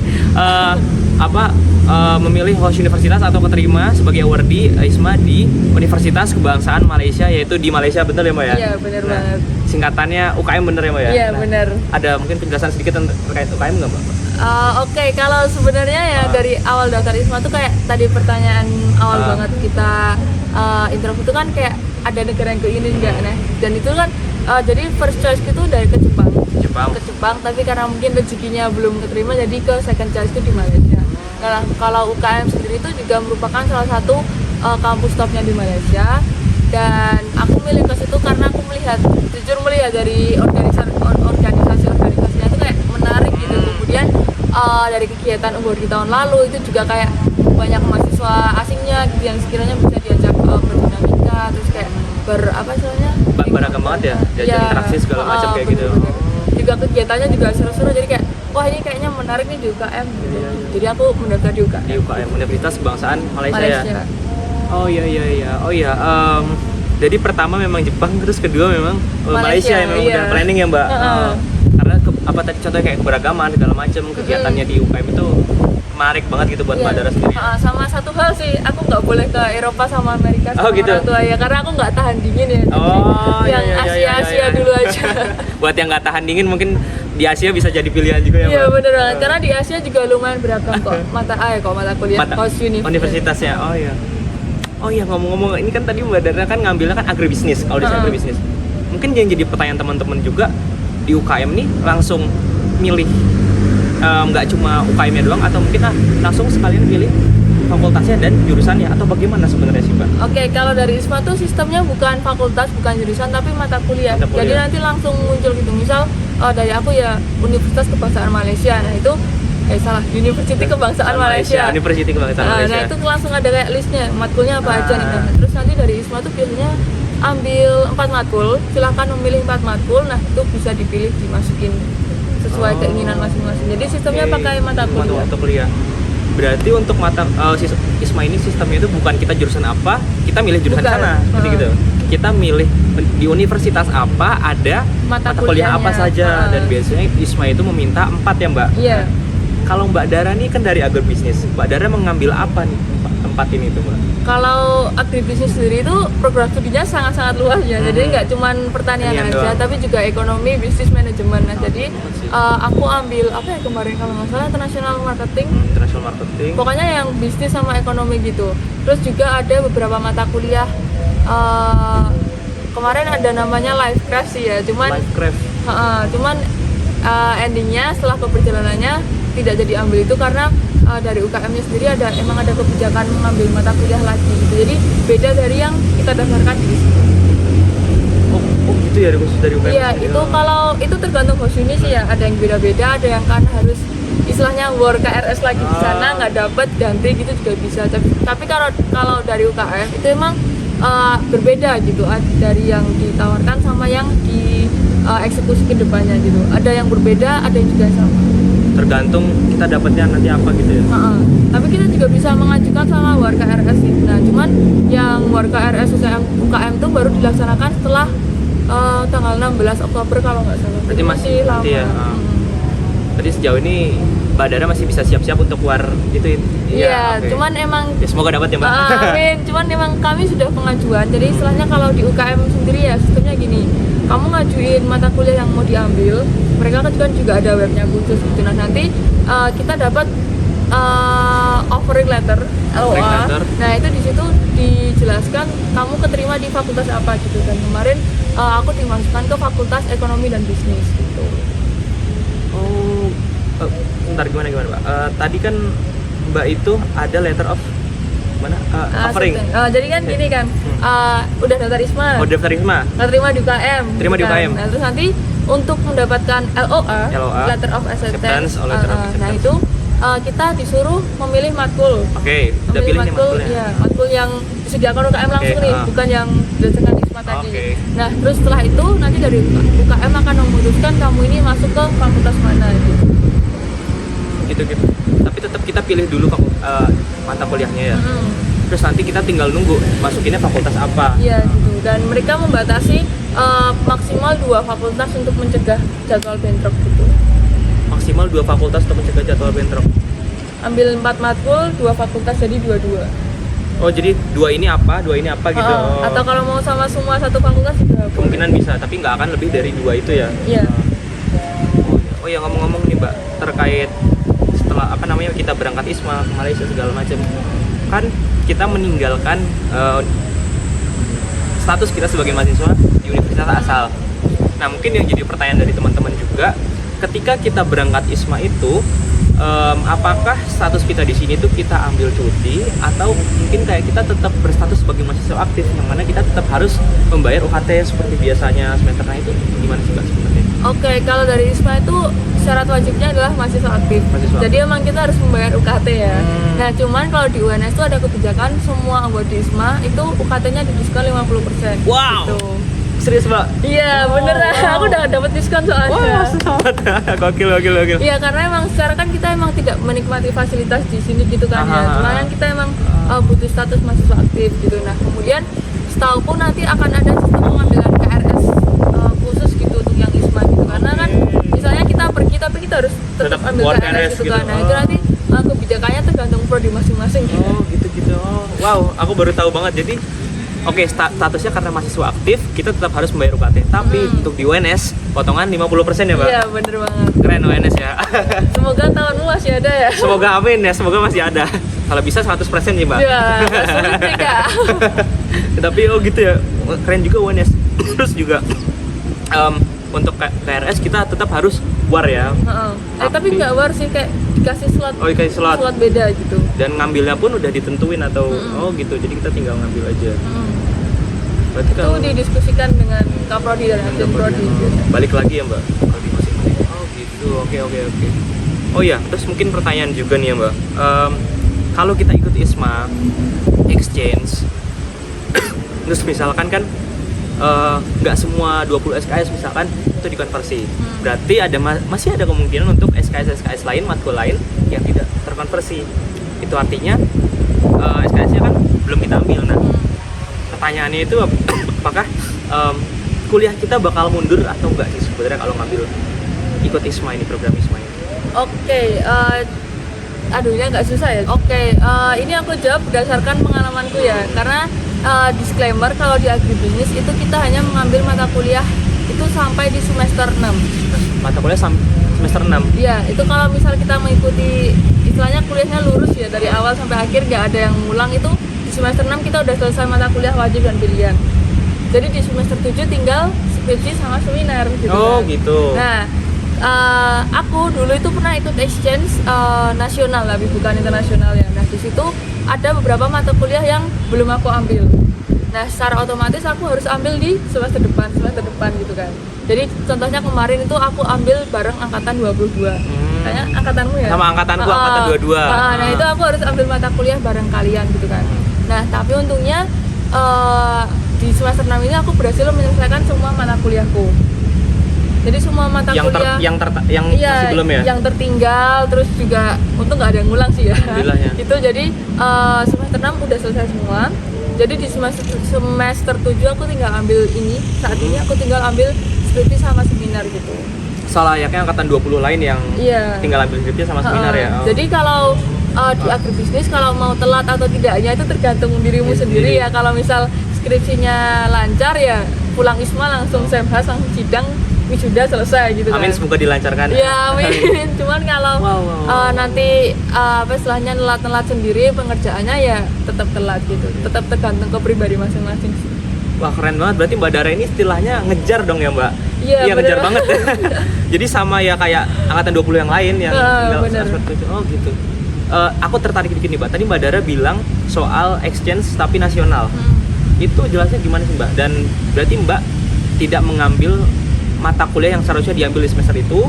memilih host universitas atau keterima sebagai awardee ISMA di Universitas Kebangsaan Malaysia, yaitu di Malaysia, bener ya Mbak ya? Iya benar banget. Singkatannya UKM, bener ya Mbak ya? Iya benar. Ada mungkin penjelasan sedikit terkait UKM nggak Mbak? Oke, kalau sebenarnya ya dari awal daftar ISMA tuh kayak tadi pertanyaan awal banget kita intro itu kan kayak ada negara yang keingin nggak, nah dan itu kan jadi first choice itu dari ke Jepang, tapi karena mungkin rezekinya belum keterima jadi ke second choice itu di Malaysia. Nah kalau UKM sendiri itu juga merupakan salah satu kampus topnya di Malaysia, dan aku milih ke situ karena aku jujur melihat dari organisasinya itu kayak menarik gitu. Kemudian dari kegiatan award di tahun lalu itu juga kayak banyak mahasiswa asingnya gitu yang sekiranya bisa diajak berdinamika, terus kayak beragam banget ya, diajak interaksi segala macam kayak gitu. bener-bener. Juga kegiatannya juga seru-seru, jadi kayak wah ini kayaknya menarik nih di UKM gitu. Jadi aku mendaftar di UKM. Di UKM, Universitas Kebangsaan Malaysia ya. Oh iya. Jadi pertama memang Jepang, terus kedua memang Malaysia yang memang udah planning ya Mbak. Karena tadi contohnya kayak keberagaman segala macam kegiatannya di UKM itu menarik banget gitu buat Mbak Dara sendiri. Sama satu hal sih, aku nggak boleh ke Eropa sama Amerika sama gitu? orang tua ya, karena aku nggak tahan dingin ya. Yang Asia dulu aja. Buat yang nggak tahan dingin mungkin di Asia bisa jadi pilihan juga ya Mbak. Iya bener banget, karena di Asia juga lumayan beragam kok mata kuliah host universitasnya. Oh iya, ngomong-ngomong ini kan tadi Mbak Dara kan ngambilnya kan agribisnis, kalau di agribisnis. Mungkin yang jadi pertanyaan teman-teman juga di UKM nih langsung milih nggak cuma UKM-nya doang, atau mungkin langsung sekalian pilih fakultasnya dan jurusannya, atau bagaimana sebenarnya sih Mbak? Oke, kalau dari ISMA tuh sistemnya bukan fakultas, bukan jurusan, tapi mata kuliah. Jadi nanti langsung muncul gitu. Misal dari aku ya Universitas Kebangsaan Malaysia. Nah itu University Kebangsaan Malaysia. University Kebangsaan Malaysia. Nah itu langsung ada kayak listnya, matkulnya apa aja nih. Nah, terus nanti dari ISMA tuh biasanya ambil 4 matkul, silahkan memilih 4 matkul. Nah itu bisa dipilih dimasukin sesuai keinginan masing-masing. Jadi sistemnya pakai mata kuliah. Berarti untuk ISMA ini sistemnya itu bukan kita jurusan apa, kita milih jurusan sana, gitu. Kita milih di universitas apa, ada mata kuliah apa saja, dan biasanya ISMA itu meminta 4 ya Mbak. Iya. Kalau Mbak Dara nih kan dari agribisnis, Mbak Dara mengambil apa nih tempat ini tuh Mbak? Kalau agribisnis sendiri itu program studinya sangat-sangat luas ya. Jadi nggak cuma pertanian aja, doang, tapi juga ekonomi, bisnis manajemen. Nah, jadi aku ambil apa ya kemarin kalau nggak salah international marketing. Pokoknya yang bisnis sama ekonomi gitu. Terus juga ada beberapa mata kuliah. Kemarin ada namanya life craft sih ya. Cuman endingnya setelah keperjalanannya tidak jadi ambil itu karena dari UKM-nya sendiri emang ada kebijakan mengambil mata kuliah lagi gitu. Jadi beda dari yang kita daftarkan di sini. Oh gitu ya, khusus dari UKM. Iya, itu kalau itu tergantung host uni sih ya. Ada yang beda-beda, ada yang kan harus istilahnya war KRS lagi di sana nggak dapat ganti gitu juga bisa. Tapi kalau dari UKM itu emang berbeda gitu dari yang ditawarkan sama yang di eksekusi ke depannya gitu. Ada yang berbeda, ada yang juga sama. Tergantung kita dapatnya nanti apa gitu ya. Tapi kita juga bisa mengajukan sama warga RS gitu. Nah, cuman yang warga RS UKM itu baru dilaksanakan setelah tanggal 16 Oktober kalau nggak salah. Berarti masih lama. Ya. Jadi sejauh ini Mbak Dara masih bisa siap-siap untuk war itu. Iya, cuman emang ya, semoga dapat ya Mbak. Amin. Cuman emang kami sudah pengajuan. Jadi istilahnya kalau di UKM sendiri ya sistemnya gini. Kamu ngajuin mata kuliah yang mau diambil, mereka kan juga ada webnya khusus gitu. Nah nanti kita dapat offering letter LOA. Nah itu di situ dijelaskan kamu keterima di fakultas apa gitu. Dan kemarin aku dimasukkan ke Fakultas Ekonomi dan Bisnis gitu. Oh, bentar gimana Mbak? Tadi kan Mbak itu ada letter of mana? Offering. Jadi kan gini kan, udah daftar ISMA. Oh, daftar ISMA. Terima di UKM. Terima di UKM. Nah, terus nanti untuk mendapatkan LOA, Letter of Acceptance. Nah, itu kita disuruh memilih matkul. Oke, udah pilih nih matkulnya. Ya, matkul yang disediakan UKM langsung nih, bukan yang berdasarkan ISMA tadi. Nah, terus setelah itu nanti dari UKM akan memutuskan kamu ini masuk ke fakultas mana gitu. Gitu. Tapi tetap kita pilih dulu mata kuliahnya ya. Terus nanti kita tinggal nunggu masukinnya fakultas apa. Iya gitu. Dan mereka membatasi maksimal 2 fakultas untuk mencegah jadwal bentrok gitu. Maksimal 2 fakultas untuk mencegah jadwal bentrok. Ambil 4 matkul, 2 fakultas jadi 2-2. Oh, jadi 2 ini apa gitu. Atau kalau mau sama semua satu fakultas juga kemungkinan bisa, tapi nggak akan lebih dari 2 itu ya. Iya. Oh ya, ngomong-ngomong nih Mbak, terkait setelah kita berangkat ISMA ke Malaysia segala macam, kan kita meninggalkan status kita sebagai mahasiswa di universitas asal. Nah, mungkin yang jadi pertanyaan dari teman-teman juga, ketika kita berangkat ISMA itu apakah status kita di sini tuh kita ambil cuti, atau mungkin kayak kita tetap berstatus sebagai mahasiswa aktif yang mana kita tetap harus membayar UKT seperti biasanya semesternya, itu gimana sih Mbak sebenarnya? Oke, kalau dari ISMA itu syarat wajibnya adalah mahasiswa aktif. Jadi emang kita harus membayar UKT ya. Nah, cuman kalau di UNS itu ada kebijakan semua anggota di ISMA itu UKT-nya didiskon 50%. Wow. Gitu. Serius Mbak? Iya, beneran. Aku udah dapat diskon soalnya. Selamat. Gokil. Iya, karena emang secara kan kita emang tidak menikmati fasilitas di sini gitu kan ya. Cuman kan kita emang butuh status mahasiswa aktif gitu. Nah, kemudian setauku nanti akan ada sistem pengambilan KRS khusus gitu untuk yang ISMA gitu. Karena kan misalnya kita pergi tapi kita harus tetap ambil KRS gitu kan. Nah, itu nanti kebijakannya tergantung prodi masing-masing. Oh, gitu. Wow, aku baru tahu banget. Jadi statusnya karena mahasiswa aktif, kita tetap harus membayar UKT. Tapi untuk di UNS, potongan 50% ya, Mbak? Iya, bener banget. Keren UNS ya. Semoga tahunmu masih ada ya. Semoga amin ya, semoga masih ada. Kalau bisa 100% ya, Mbak? Iya, sulit sih, Kak. Tapi gitu ya, keren juga UNS. Terus juga untuk KRS kita tetap harus war ya. Tapi nggak war sih, kayak dikasih slot. Oh, dikasih slot. Slot beda gitu. Dan ngambilnya pun udah ditentuin atau gitu. Jadi kita tinggal ngambil aja. Berarti itu didiskusikan dengan Kaprodi dan Adjun Prodi. Balik lagi ya Mbak, prodi masing-masing. Oh gitu, oke. Oh ya, terus mungkin pertanyaan juga nih ya Mbak. Kalau kita ikut ISMA, exchange, terus misalkan kan nggak semua 20 SKS misalkan itu dikonversi. Berarti masih ada kemungkinan untuk SKS lain, matkul lain yang tidak terkonversi. Itu artinya SKS-nya kan belum kita ambil. Nah, pertanyaannya itu apakah kuliah kita bakal mundur atau enggak sih sebenarnya kalau ngambil ikut ISMA ini, program ISMA ini? Oke, ini agak susah ya. Ini aku jawab berdasarkan pengalamanku ya, karena disclaimer kalau di agribisnis itu kita hanya mengambil mata kuliah itu sampai di semester 6. Mata kuliah semester 6? Iya, itu kalau misal kita mengikuti istilahnya kuliahnya lurus ya dari awal sampai akhir, nggak ada yang ngulang, itu di semester 6 kita udah selesai mata kuliah wajib dan pilihan. Jadi di semester 7 tinggal skripsi sama seminar gitu. Oh kan. Gitu. Nah, aku dulu itu pernah ikut exchange nasional tapi bukan internasional ya. Nah, di situ ada beberapa mata kuliah yang belum aku ambil. Nah, secara otomatis aku harus ambil di semester depan gitu kan. Jadi contohnya kemarin itu aku ambil bareng angkatan 22. Kayaknya angkatanmu ya? Sama angkatanku, angkatan 22. Nah, itu aku harus ambil mata kuliah bareng kalian gitu kan. Nah, tapi untungnya di semester 6 ini aku berhasil menyelesaikan semua mata kuliahku. Jadi semua mata kuliah yang masih belum ya? Yang tertinggal, terus juga untung nggak ada yang ngulang sih ya. Gitu, jadi semester 6 udah selesai semua. Jadi di semester 7 aku tinggal ambil ini. Saat ini aku tinggal ambil skripsi sama seminar gitu. Selayaknya angkatan 20 lain yang tinggal ambil skripsi sama seminar ya. Jadi kalau di agribisnis kalau mau telat atau tidaknya itu tergantung dirimu sendiri ya. Kalau misal skripsinya lancar ya pulang ISMA langsung semhas, langsung sidang, wisuda selesai gitu kan. Amin, semoga dilancarkan. Ya amin. Cuman kalau nanti istilahnya telat sendiri pengerjaannya ya tetap telat gitu. Tetap tergantung ke pribadi masing-masing sih. Wah, keren banget. Berarti Mbak Dara ini istilahnya ngejar dong ya Mbak? Iya, ngejar banget ya. Jadi sama ya kayak angkatan 20 yang lain yang tinggal aspek 7. Oh gitu. Aku tertarik dikit nih Mbak. Tadi Mbak Dara bilang soal exchange tapi nasional. Itu jelasnya gimana sih Mbak? Dan berarti Mbak tidak mengambil mata kuliah yang seharusnya diambil di semester itu,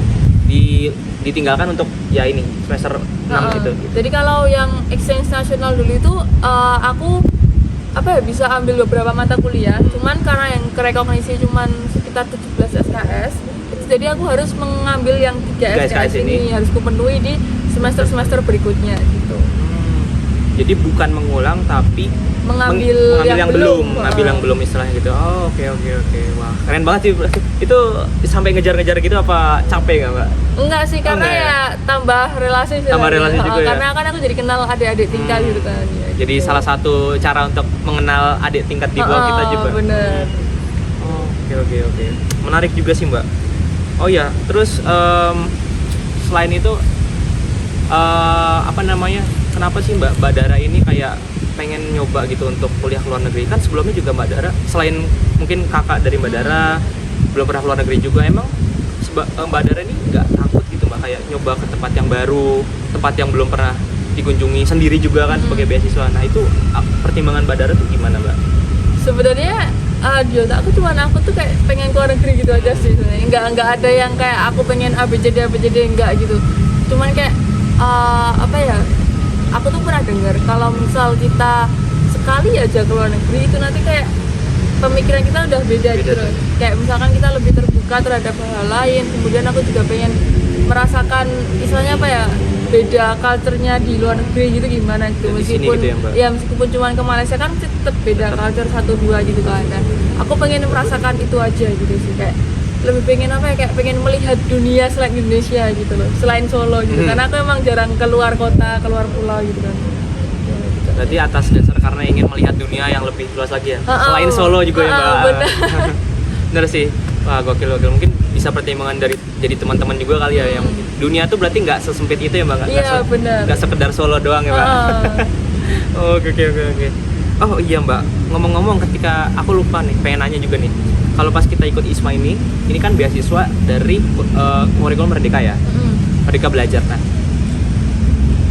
ditinggalkan untuk ya ini semester 6 gitu. Jadi kalau yang exchange nasional dulu itu aku apa ya, bisa ambil beberapa mata kuliah, cuman karena yang kerekognisi cuman sekitar 17 SKS, jadi aku harus mengambil yang 3 SKS ini harus kupenuhi di semester berikutnya gitu. Jadi bukan mengulang tapi mengambil yang belum. Ngambil yang belum istilahnya gitu. Oh, oke. Wah, keren banget sih. Itu sampai ngejar-ngejar gitu apa capek nggak, Mbak? Enggak sih, karena enggak ya tambah relasi sih. Tambah relasi juga ya? Karena kan aku jadi kenal adik-adik tingkat gitu kan. Ya, jadi gitu. salah satu cara untuk mengenal adik tingkat di bawah kita juga. Bener. Oh, oke. Menarik juga sih, Mbak. Oh ya, terus selain itu apa namanya? Kenapa sih Mbak Dara ini kayak pengen nyoba gitu untuk kuliah ke luar negeri? Kan sebelumnya juga Mbak Dara, selain mungkin kakak dari Mbak Dara belum pernah ke luar negeri juga, emang Mbak Dara ini nggak takut gitu Mbak kayak nyoba ke tempat yang baru, tempat yang belum pernah dikunjungi sendiri juga kan sebagai beasiswa. Nah itu pertimbangan Mbak Dara tuh gimana Mbak? Sebenarnya di otak aku tuh kayak pengen ke luar negeri gitu aja sih sebenarnya. Nggak ada yang kayak aku pengen ABCD enggak gitu. Cuman kayak apa ya? Aku tuh pernah dengar kalau misal kita sekali aja ke luar negeri itu nanti kayak pemikiran kita udah beda gitu loh. Kayak misalkan kita lebih terbuka terhadap hal lain. Kemudian aku juga pengen merasakan istilahnya apa ya, beda culture-nya di luar negeri gitu gimana gitu. Meskipun gitu ya, meskipun cuma ke Malaysia kan tetap beda culture 1-2 gitu kan. Dan aku pengen merasakan itu aja gitu sih, kayak lebih pengen apa ya, kayak pengen melihat dunia selain Indonesia gitu loh, selain Solo gitu. Karena aku emang jarang keluar kota, keluar pulau gitu kan. Berarti atas dasar karena ingin melihat dunia yang lebih luas lagi ya, selain Solo juga ya Mbak. Bener sih. Wah, gokil. Mungkin bisa pertimbangan dari jadi teman-teman juga kali ya, yang dunia tuh berarti nggak sesempit itu ya Mbak? Iya, benar. Nggak sekedar Solo doang ya Mbak? Oke. Oh iya Mbak, ngomong-ngomong ketika aku lupa nih, pengen nanya juga nih. Kalau pas kita ikut ISMA ini kan beasiswa dari kurikulum Merdeka ya? Merdeka Belajar. Nah,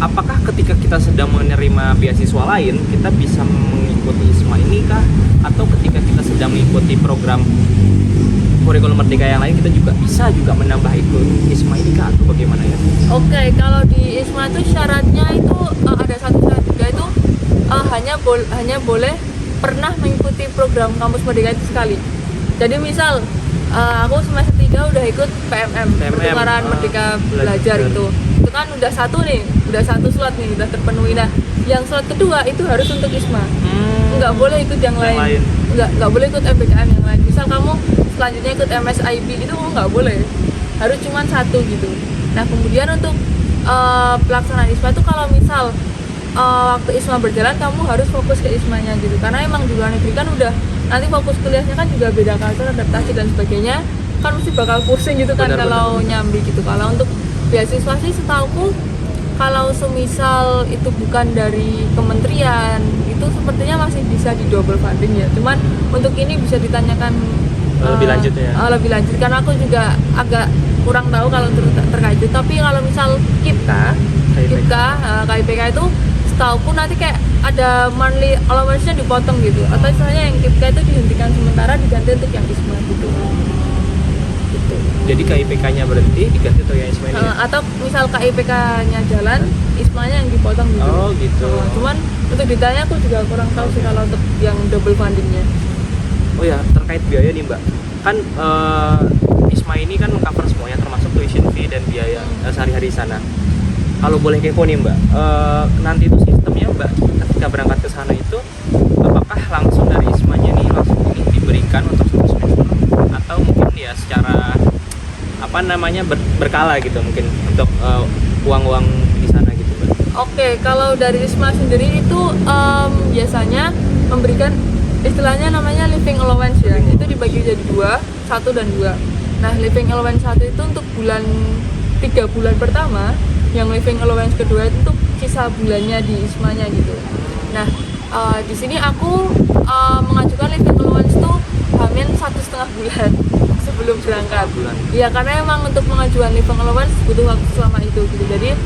apakah ketika kita sedang menerima beasiswa lain, kita bisa mengikuti ISMA ini kah? Atau ketika kita sedang mengikuti program kurikulum Merdeka yang lain, kita juga bisa menambah ikut ISMA ini kah? Atau bagaimana ya? Oke, kalau di ISMA itu syaratnya itu ada satu syarat juga, itu hanya boleh pernah mengikuti program kampus Merdeka itu sekali. Jadi misal aku semester 3 udah ikut PMM, Pertukaran Merdeka Belajar itu kan udah satu slot nih, udah terpenuhi. Nah, yang slot kedua itu harus untuk ISMA. Nggak boleh ikut yang lain. Nggak boleh ikut MBKM yang lain. Misal kamu selanjutnya ikut MSIB itu nggak boleh, harus cuma satu gitu. Nah, kemudian untuk pelaksanaan ISMA itu kalau misal waktu ISMA berjalan kamu harus fokus ke ISMA-nya gitu, karena emang di luar negeri kan udah nanti fokus kuliahnya kan juga beda culture, adaptasi dan sebagainya, kan mesti bakal pusing gitu kan kalau nyambi gitu. Kalau untuk beasiswa sih setauku kalau semisal itu bukan dari kementerian itu sepertinya masih bisa di double funding ya, cuman untuk ini bisa ditanyakan lebih lanjut ya. Lebih lanjut, karena aku juga agak kurang tahu kalau terkait itu. Tapi kalau misal KIPK itu setauku nanti kayak ada monthly allowance-nya dipotong gitu, atau istilahnya yang KIPK itu dihentikan sementara diganti untuk yang ISMA gitu. Jadi KIPK-nya berhenti diganti untuk yang ISMA ini? Atau misal KIPK-nya jalan, ISMA-nya yang dipotong gitu. Oh gitu. Cuman untuk ditanya aku juga kurang tahu sih kalau untuk yang double funding-nya. Oh ya, terkait biaya nih Mbak, kan ISMA ini kan meng-cover semuanya termasuk tuition fee dan biaya sehari-hari di sana. Kalau boleh kepo nih Mbak, nanti itu sistemnya Mbak ketika berangkat ke sana itu apakah langsung dari ISMA-nya nih langsung ini diberikan untuk satu semester, atau mungkin ya secara apa namanya berkala gitu mungkin untuk uang-uang di sana gitu Mbak? Oke, kalau dari ISMA sendiri itu biasanya memberikan istilahnya namanya living allowance ya. Itu dibagi jadi 2, 1 dan 2. Nah, living allowance 1 itu untuk 3 bulan pertama, yang living allowance kedua itu untuk sisa bulannya di ISMA-nya gitu. Nah, di sini aku mengajukan living allowance tuh hamin 1,5 bulan sebelum berangkat. Iya, karena emang untuk mengajukan living allowance butuh waktu selama itu gitu. Jadi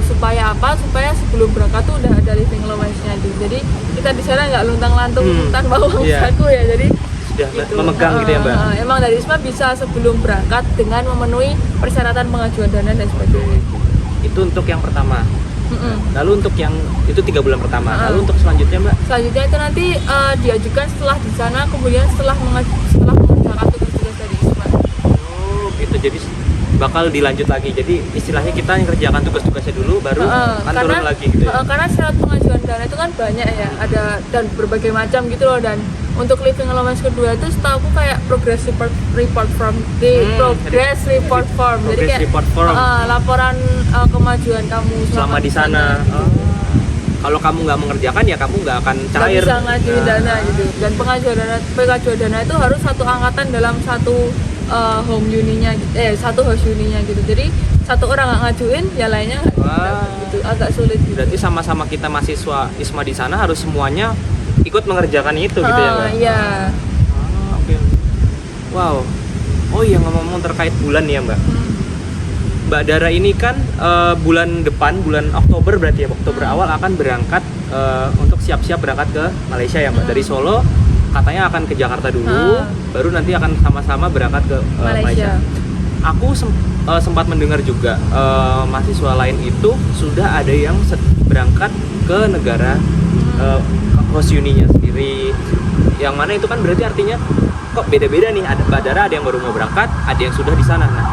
supaya apa? Supaya sebelum berangkat tuh udah ada living allowance-nya gitu. Jadi kita di sana nggak luntang-lantung tanpa uang saku ya. Jadi sudah gitu. Memegang gitu ya Mbak? Emang dari ISMA bisa sebelum berangkat dengan memenuhi persyaratan pengajuan dana dan sebagainya. Itu untuk yang pertama. Lalu untuk yang itu 3 bulan pertama. Mm-mm. Lalu untuk selanjutnya Mbak? Selanjutnya itu nanti diajukan setelah di sana, kemudian setelah mengerjakan tugas-tugas dari ISMA. Oh gitu, jadi bakal dilanjut lagi. Jadi istilahnya kita ngerjakan tugas-tugasnya dulu, baru kan turun lagi gitu ya? Karena syarat pengajuan dana itu kan banyak ya, ada dan berbagai macam gitu loh. Dan untuk living allowance kedua itu setahu aku kayak progress report form, progress report form. Jadi Progress kayak report form. laporan kemajuan kamu Selama di sana. gitu. Kalau kamu nggak mengerjakan ya kamu nggak akan Nggak cair. bisa ngajuin dana gitu. Dan pengajuan dana itu harus satu angkatan dalam satu home uninya, satu host uninya gitu. Jadi satu orang nggak ngajuin, ya lainnya nggak dapat gitu. Agak sulit gitu. Berarti sama-sama kita mahasiswa ISMA di sana harus semuanya ikut mengerjakan itu gitu ya Mbak? Iya. Oke. Wow. Oh iya, ngomong-ngomong terkait bulan ya Mbak. Mbak Dara ini kan bulan depan, bulan Oktober berarti ya, Oktober awal akan berangkat untuk siap-siap berangkat ke Malaysia ya Mbak. Dari Solo katanya akan ke Jakarta dulu, baru nanti akan sama-sama berangkat ke Malaysia. Aku sempat mendengar juga mahasiswa lain itu sudah ada yang berangkat ke negara host uninya sendiri. Yang mana itu kan berarti artinya kok beda-beda nih. Ada Mbak Dara ada yang baru mau berangkat, ada yang sudah di sana. Nah,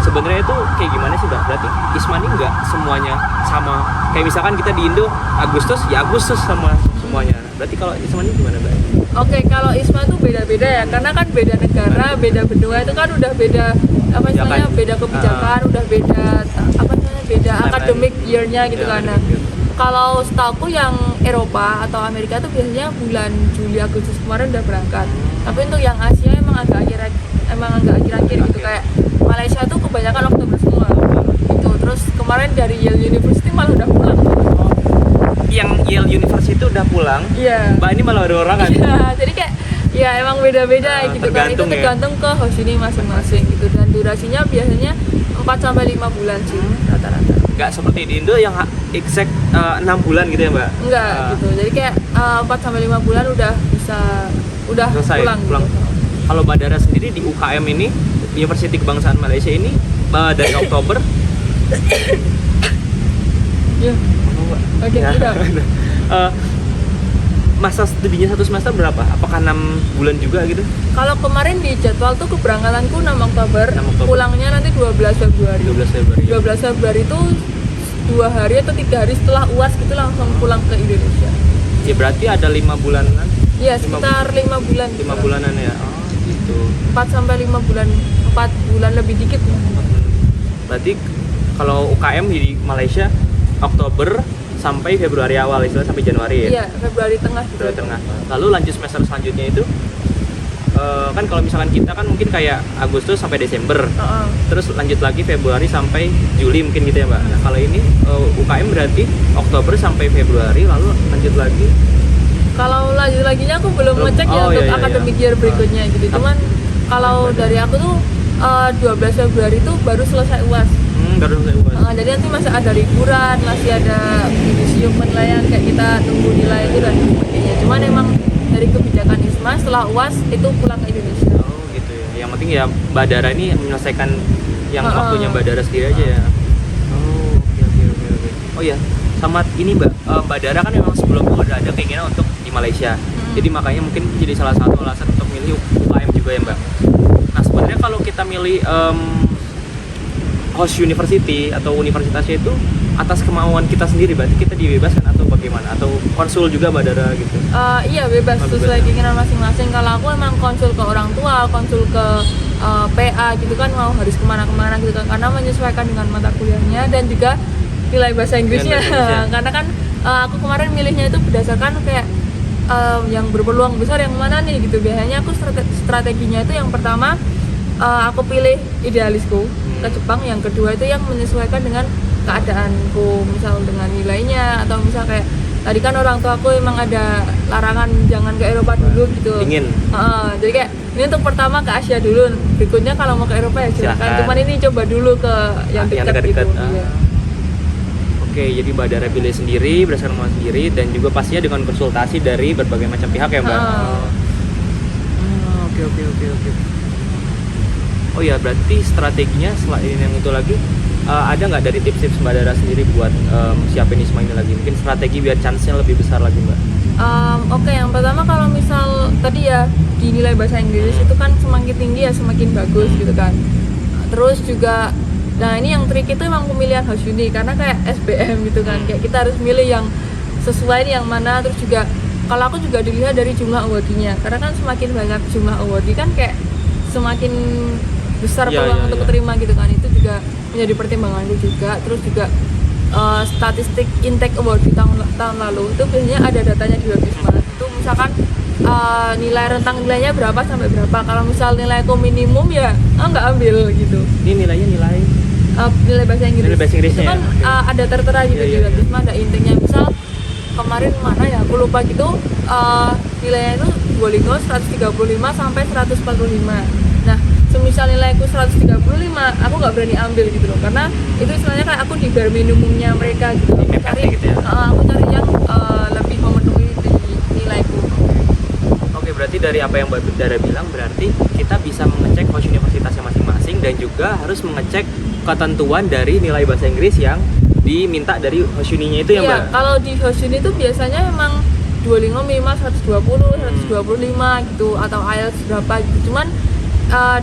sebenarnya itu kayak gimana sih Mbak? Berarti ISMA ini nggak semuanya sama. Kayak misalkan kita di Indo Agustus ya Agustus sama semuanya. Berarti kalau ISMA ini gimana Mbak? Oke, kalau ISMA tuh beda-beda ya, karena kan beda negara, beda benua itu kan udah beda apa istilahnya, beda kebijakan, udah beda apa namanya, beda academic year-nya gitu kan. Nah, kalau setahu yang Eropa atau Amerika tuh biasanya bulan Juli Agustus kemarin udah berangkat. Tapi untuk yang Asia emang agak akhir-akhir gitu, kayak Malaysia tuh kebanyakan Oktober semua gitu. Terus kemarin dari Yale University malah udah pulang. Yang Yale University udah pulang. Iya. Mbak ini malah ada orang kan? Iya, jadi kayak ya emang beda-beda gitu kan. Itu tergantung ke host ini masing-masing gitu, dan durasinya biasanya 4-5 bulan sih rata-rata. Nggak seperti di Indo yang exact 6 bulan gitu ya Mbak? Enggak gitu. Jadi kayak 4-5 bulan udah bisa selesai, pulang. Gitu. Kalau Mbak Dara sendiri di UKM ini, Universiti Kebangsaan Malaysia ini dari Oktober Iya. Oke, ya. udah. Masa studinya 1 semester berapa? Apakah 6 bulan juga gitu? Kalau kemarin di jadwal tuh keberangkatanku 6 Oktober, 6 Oktober. pulangnya nanti 12 Februari. 12 Februari. 12 Februari itu 2 hari atau 3 hari setelah UAS gitu langsung pulang ke Indonesia. Ya berarti ada 5 bulanan. Iya, sekitar 5 bulan. 5 bulanan ya. Oh, gitu. 4-5 bulan, 4 bulan lebih dikit ya. Berarti kalau UKM di Malaysia Oktober sampai Februari awal, istilah sampai Januari ya? Iya, Februari tengah gitu. Februari tengah. Lalu lanjut semester selanjutnya itu kan kalau misalkan kita kan mungkin kayak Agustus sampai Desember, terus lanjut lagi Februari sampai Juli mungkin gitu ya Mbak. Nah kalau ini UKM berarti Oktober sampai Februari, lalu lanjut lagi. Kalau lanjut laginya aku belum ngecek ya untuk academic year berikutnya gitu. Cuman kalau dari aku tuh 12 Februari itu baru selesai UAS. Baru selesai UAS. Jadi nanti masih ada liburan, masih ada museum penilaian kayak kita tunggu nilai itu dan sebagainya. Cuman emang dari kebijakan ISMA setelah UAS itu pulang ke Indonesia. Oh gitu ya. Yang penting ya Mbak Dara ini menyelesaikan yang waktunya Mbak Dara sendiri aja ya. Oh oke. Oh ya, sama ini Mbak Dara kan memang sebelumnya udah ada keinginan untuk di Malaysia. Jadi makanya mungkin jadi salah satu alasan untuk milih UKM juga ya Mbak. Nah sebenarnya kalau kita milih host university atau universitasnya itu atas kemauan kita sendiri, berarti kita dibebaskan atau bagaimana? Atau konsul juga Mbak Dara gitu? Iya bebas, sesuai keinginan masing-masing. Kalau aku emang konsul ke orang tua, konsul ke PA gitu kan, mau harus kemana-kemana gitu kan, karena menyesuaikan dengan mata kuliahnya dan juga nilai bahasa Inggrisnya. Karena kan aku kemarin milihnya itu berdasarkan kayak yang berpeluang besar yang mana nih gitu. Biasanya aku strateginya itu yang pertama aku pilih idealisku ke Jepang, yang kedua itu yang menyesuaikan dengan keadaanku, misal dengan nilainya, atau misal kayak tadi kan orang tua aku emang ada larangan jangan ke Eropa dulu gitu. Dingin. Jadi kayak ini untuk pertama ke Asia dulu, berikutnya kalau mau ke Eropa ya silakan. Cuman ini coba dulu ke yang dekat gitu. Iya. Oke, jadi Mbak Dara pilih sendiri, berdasarkan kemauan sendiri, dan juga pastinya dengan konsultasi dari berbagai macam pihak ya Mbak. Oke. Oh ya, berarti strateginya selain yang itu lagi ada nggak dari tips-tips Mbak Dara sendiri buat siapin ISMA ini lagi? Mungkin strategi biar chance-nya lebih besar lagi Mbak. Oke, yang pertama kalau misal tadi ya di nilai bahasa Inggris itu kan semakin tinggi ya semakin bagus gitu kan. Terus juga, nah ini yang trik itu emang pemilihan house uni karena kayak SBM gitu kan, kayak kita harus milih yang sesuai yang mana. Terus juga kalau aku juga dilihat dari jumlah awardee-nya, karena kan semakin banyak jumlah awardee kan kayak semakin besar peluang untuk keterima gitu kan. Itu juga menjadi pertimbanganku juga. Terus juga statistik intake award di tahun lalu itu biasanya ada datanya di Webisma. Itu misalkan nilai rentang nilainya berapa sampai berapa. Kalau misal nilaiku minimum ya nggak ambil gitu. Ini nilai Nilai bahasa Inggris. Nilai bahasa Inggrisnya itu kan ada tertera gitu di Webisma, ada intinya. Misal kemarin mana ya aku lupa gitu, nilainya itu Duolingo 135 sampai 145. Nah semisal nilaiku 135, aku nggak berani ambil gitu loh, karena itu istilahnya kayak aku di bare minimumnya mereka gitu. Aku cari, gitu ya? aku cari yang lebih memenuhi di nilaiku. Oke, berarti dari apa yang Mbak Dara bilang, berarti kita bisa mengecek host universitasnya masing-masing dan juga harus mengecek ketentuan dari nilai bahasa Inggris yang diminta dari host uninya itu ya Mbak? Iya, kalau di host uni itu biasanya memang Duolingo minimal 120, 125 gitu, atau IELTS berapa gitu. Cuman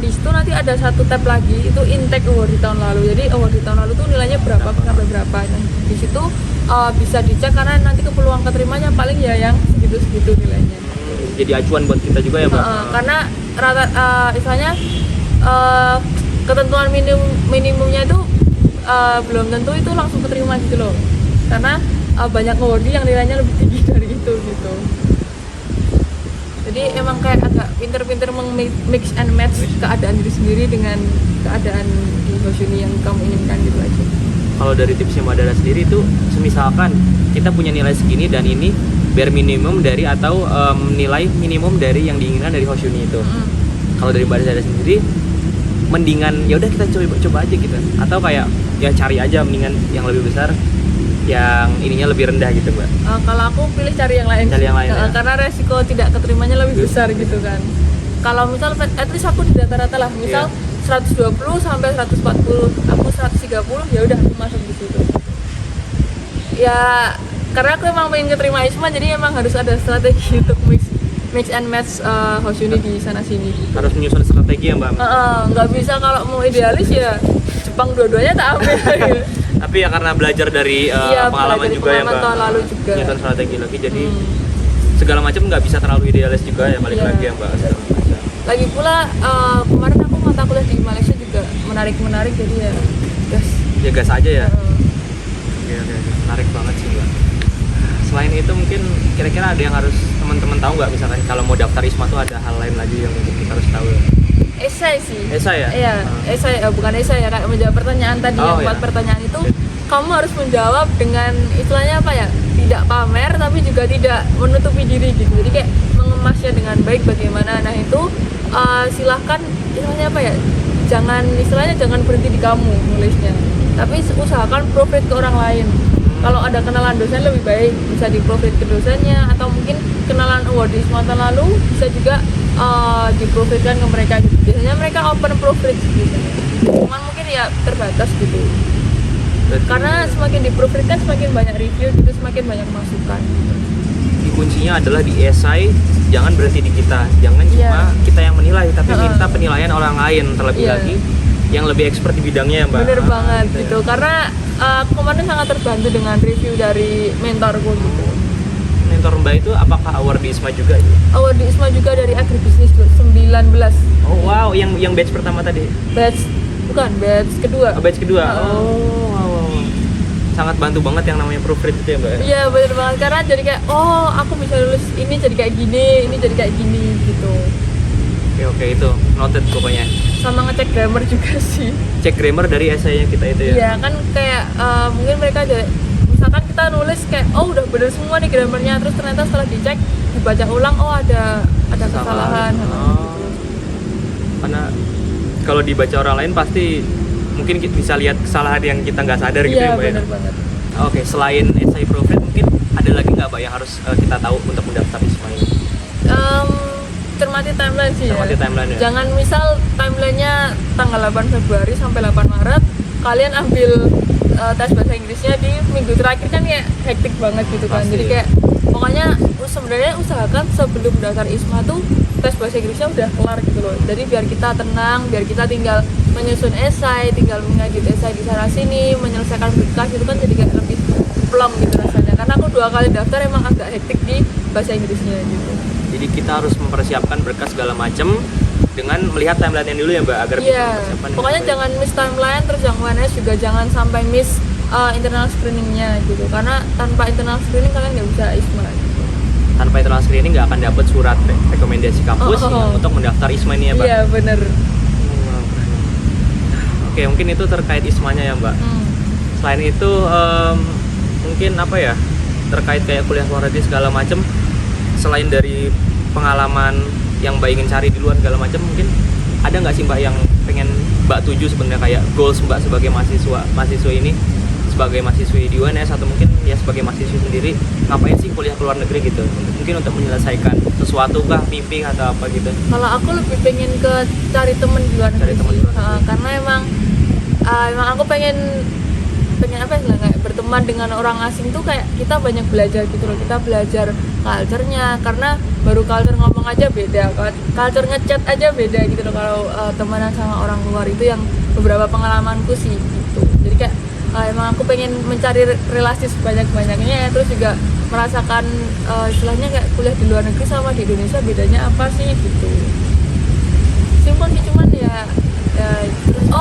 di situ nanti ada satu tab lagi, itu intake award di tahun lalu. Jadi award di tahun lalu tuh nilainya berapa sampai berapa. Nah di situ bisa dicek karena nanti peluang keterimanya paling ya yang segitu nilainya. Jadi acuan buat kita juga ya Mbak? Karena rata misalnya ketentuan minimumnya itu belum tentu itu langsung keterima gitu loh. Karena banyak awardee yang nilainya lebih tinggi dari itu gitu. Jadi emang kayak agak pinter-pinter mix and match keadaan diri sendiri dengan keadaan di host uni yang kamu inginkan gitu aja. Kalau dari tipsnya Mbak Dara sendiri itu, semisalkan kita punya nilai segini dan ini bare minimum dari atau nilai minimum dari yang diinginkan dari host uni itu. Kalau dari Mbak Dara sendiri, mendingan ya udah kita coba aja gitu, atau kayak ya cari aja mendingan yang lebih besar, yang ininya lebih rendah gitu Mbak? Kalau aku pilih cari yang lain. Cari yang lain ya? Karena resiko tidak keterimanya lebih besar gitu kan. Kalau misal at least aku di rata-rata lah, misal 120 sampai 140, aku 130 ya udah aku masuk di situ. Ya karena aku emang pengen keterima ISMA, jadi emang harus ada strategi untuk mix and match host uni di sana sini. Harus menyusun strategi ya Mbak? Nggak bisa kalau mau idealis ya Jepang dua-duanya tak ambil. Tapi ya karena belajar dari pengalaman juga ya Mbak, tahun lalu juga nyusun strategi lagi, jadi segala macam nggak bisa terlalu idealis juga ya, balik lagi ya Mbak. Lagi pula kemarin aku mata kuliah di Malaysia juga menarik jadi ya gas aja ya. Oke, menarik banget sih Mbak. Selain itu mungkin kira-kira ada yang harus teman-teman tahu nggak, misalkan kalau mau daftar ISMA tuh ada hal lain lagi yang mungkin kita harus tahu ya? Esai sih. Esai ya? Iya, esai bukan esai ya, kayak menjawab pertanyaan tadi yang 4 pertanyaan itu kamu harus menjawab dengan istilahnya apa ya? Tidak pamer tapi juga tidak menutupi diri gitu. Jadi kayak mengemasnya dengan baik bagaimana. Nah, itu silahkan istilahnya apa ya? Jangan berhenti di kamu nulisnya. Tapi usahakan profit ke orang lain. Kalau ada kenalan dosen lebih baik bisa di-profit ke dosennya, atau mungkin kenalan awardee tahun lalu bisa juga di-profitkan ke mereka gitu. Biasanya mereka open profit gitu. Cuman mungkin ya terbatas gitu. Karena semakin di-profitkan semakin banyak review gitu, semakin banyak masukan. Di kuncinya adalah di esai, jangan berhenti di kita. Jangan cuma kita yang menilai, tapi minta penilaian orang lain terlebih lagi yang lebih expert di bidangnya ya Mbak. Bener banget gitu. Karena kemarin sangat terbantu dengan review dari mentorku gitu. Mentor Mbak itu apakah award di ISMA juga itu? Award di ISMA juga dari Agribisnis 19. Oh wow, yang batch pertama tadi? Batch kedua. Oh, batch kedua. Wow. Sangat bantu banget yang namanya proofread itu ya Mbak? Iya bener banget, karena jadi kayak aku bisa nulis ini jadi kayak gini, ini jadi kayak gini gitu. Oke, itu noted pokoknya. Sama ngecek grammar juga sih. Cek grammar dari esainya kita itu ya? Iya kan kayak mungkin mereka ada, misalkan kita nulis kayak udah bener semua nih grammarnya, terus ternyata setelah dicek dibaca ulang ada kesalahan. Karena kalau dibaca orang lain pasti mungkin kita bisa lihat kesalahan yang kita nggak sadar gitu ya Mbak. Iya bener banget. Oke, selain essay proofread mungkin ada lagi nggak Mbak yang harus kita tahu untuk mendaftar ISMA ini? Cermati timeline sih. Cermati timeline ya. Jangan misal timelinenya tanggal 8 Februari sampai 8 Maret, kalian ambil tes bahasa Inggrisnya di minggu terakhir kan kayak hektik banget gitu kan. Pasti. Jadi kayak pokoknya sebenarnya usahakan sebelum daftar ISMA tuh tes bahasa Inggrisnya udah kelar gitu loh. Jadi biar kita tenang, biar kita tinggal menyusun esai, tinggal mengedit esai di sana sini, menyelesaikan berkas itu kan jadi kayak lebih plong gitu rasanya. Karena aku 2 kali daftar emang agak hektik di bahasa Inggrisnya gitu. Jadi kita harus mempersiapkan berkas segala macam dengan melihat timeline dulu ya Mbak agar bisa Iya, mempersiapkan. pokoknya dengan jangan miss timeline, terus yang UNS juga jangan sampai miss internal screeningnya gitu. Karena tanpa internal screening kalian nggak bisa ISMA gitu. baik. Tanpa internal screening nggak akan dapat surat rekomendasi kampus untuk mendaftar ISMA ini ya Mbak. Iya bener. Oke, mungkin itu terkait ISMA-nya ya Mbak. Selain itu mungkin apa ya, terkait kayak kuliah luar negeri segala macam, selain dari pengalaman yang Mbak ingin cari di luar segala macam, mungkin ada nggak sih Mbak yang pengen Mbak tuju sebenarnya, kayak goals Mbak sebagai mahasiswa ini, sebagai mahasiswi di UNS atau mungkin ya sebagai mahasiswi sendiri, ngapain sih kuliah ke luar negeri gitu? Mungkin untuk menyelesaikan sesuatu kah, mimpi atau apa gitu? Kalau aku lebih pengen ke cari temen di luar Cari negeri temen sih. di luar negeri. Karena emang aku pengen apa ya, kayak berteman dengan orang asing tuh kayak kita banyak belajar gitu loh. Kita belajar culture-nya, karena baru culture ngomong aja beda, culture ngechat aja beda gitu loh kalau temenan sama orang luar. Itu yang beberapa pengalamanku sih gitu. Jadi kayak emang aku pengen mencari relasi sebanyak-banyaknya, terus juga merasakan istilahnya kayak kuliah di luar negeri sama di Indonesia bedanya apa sih gitu. Simpel sih, cuman ya terus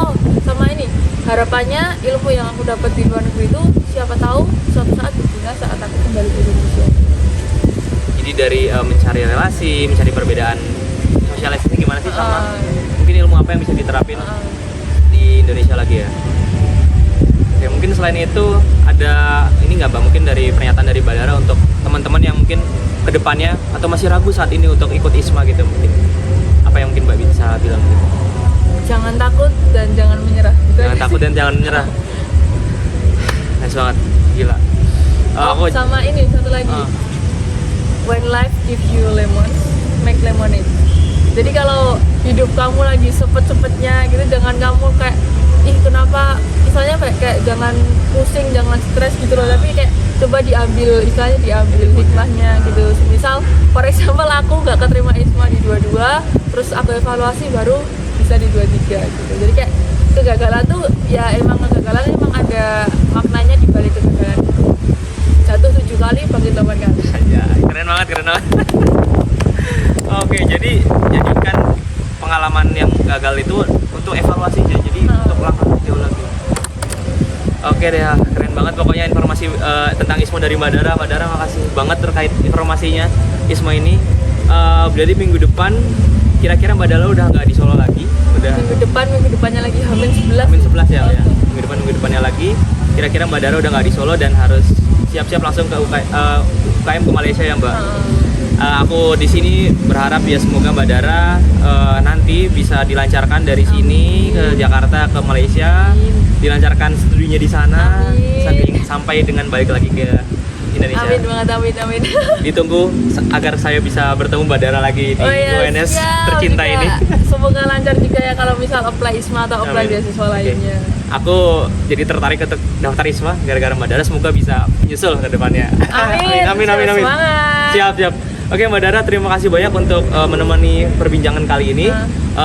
sama ini harapannya ilmu yang aku dapat di luar negeri itu siapa tahu suatu saat berguna saat aku kembali ke Indonesia. Jadi dari mencari relasi, mencari perbedaan sosialisasi gimana sih, sama mungkin ilmu apa yang bisa diterapin di Indonesia lagi ya. Oke, mungkin selain itu ada ini nggak Mbak, mungkin dari pernyataan dari Mbak Dara untuk teman-teman yang mungkin kedepannya atau masih ragu saat ini untuk ikut ISMA gitu, mungkin apa yang mungkin Mbak bisa bilang gitu? Jangan takut dan jangan menyerah. Gitu Jangan aja takut sih. dan jangan menyerah. Nice banget, gila. Sama ini satu lagi. When life give you lemons, make lemonade. Jadi kalau hidup kamu lagi sepet-sepetnya gitu, jangan kamu kayak kenapa, misalnya kayak jangan pusing, jangan stres gitu loh, tapi kayak coba diambil hikmahnya gitu. Misal for example aku nggak keterima ISMA di 22, terus aku evaluasi baru bisa di 23 gitu. Jadi kayak kegagalan tuh ya emang ada maknanya di balik kegagalan itu. Jatuh 7 kali, bangkit 8 kali. Ya, keren banget. Oke, jadi jadikan pengalaman yang gagal itu untuk evaluasi aja, jadi untuk langkah jauh lagi. Oke deh, keren banget pokoknya informasi tentang ISMA dari Mbak Dara. Mbak Dara makasih banget terkait informasinya ISMA ini. Berarti minggu depan kira-kira Mbak Dara udah nggak di Solo lagi? Udah. Minggu depannya lagi Hamin 11. Hamin 11 ya. Minggu depannya lagi. Kira-kira Mbak Dara udah nggak di Solo dan harus siap-siap langsung ke UKM ke Malaysia ya Mbak. Aku di sini berharap ya semoga Mbak Dara nanti bisa dilancarkan dari sini ke Jakarta ke Malaysia, dilancarkan studinya di sana sampai dengan balik lagi ke Indonesia. Amin banget, amin. Ditunggu agar saya bisa bertemu Mbak Dara lagi di UNS tercinta juga. ini. Semoga lancar juga ya kalau misal apply ISMA atau apply beasiswa lainnya. Aku jadi tertarik untuk daftar ISMA gara-gara Mbak Dara, semoga bisa menyusul ke depannya. Amin. Semangat. Siap. Oke Mbak Dara, terima kasih banyak untuk menemani perbincangan kali ini.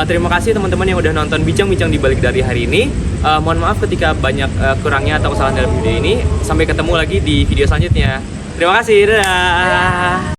Terima kasih teman-teman yang udah nonton bincang-bincang di balik dari hari ini. Mohon maaf ketika banyak kurangnya atau kesalahan dalam video ini. Sampai ketemu lagi di video selanjutnya. Terima kasih, dadah.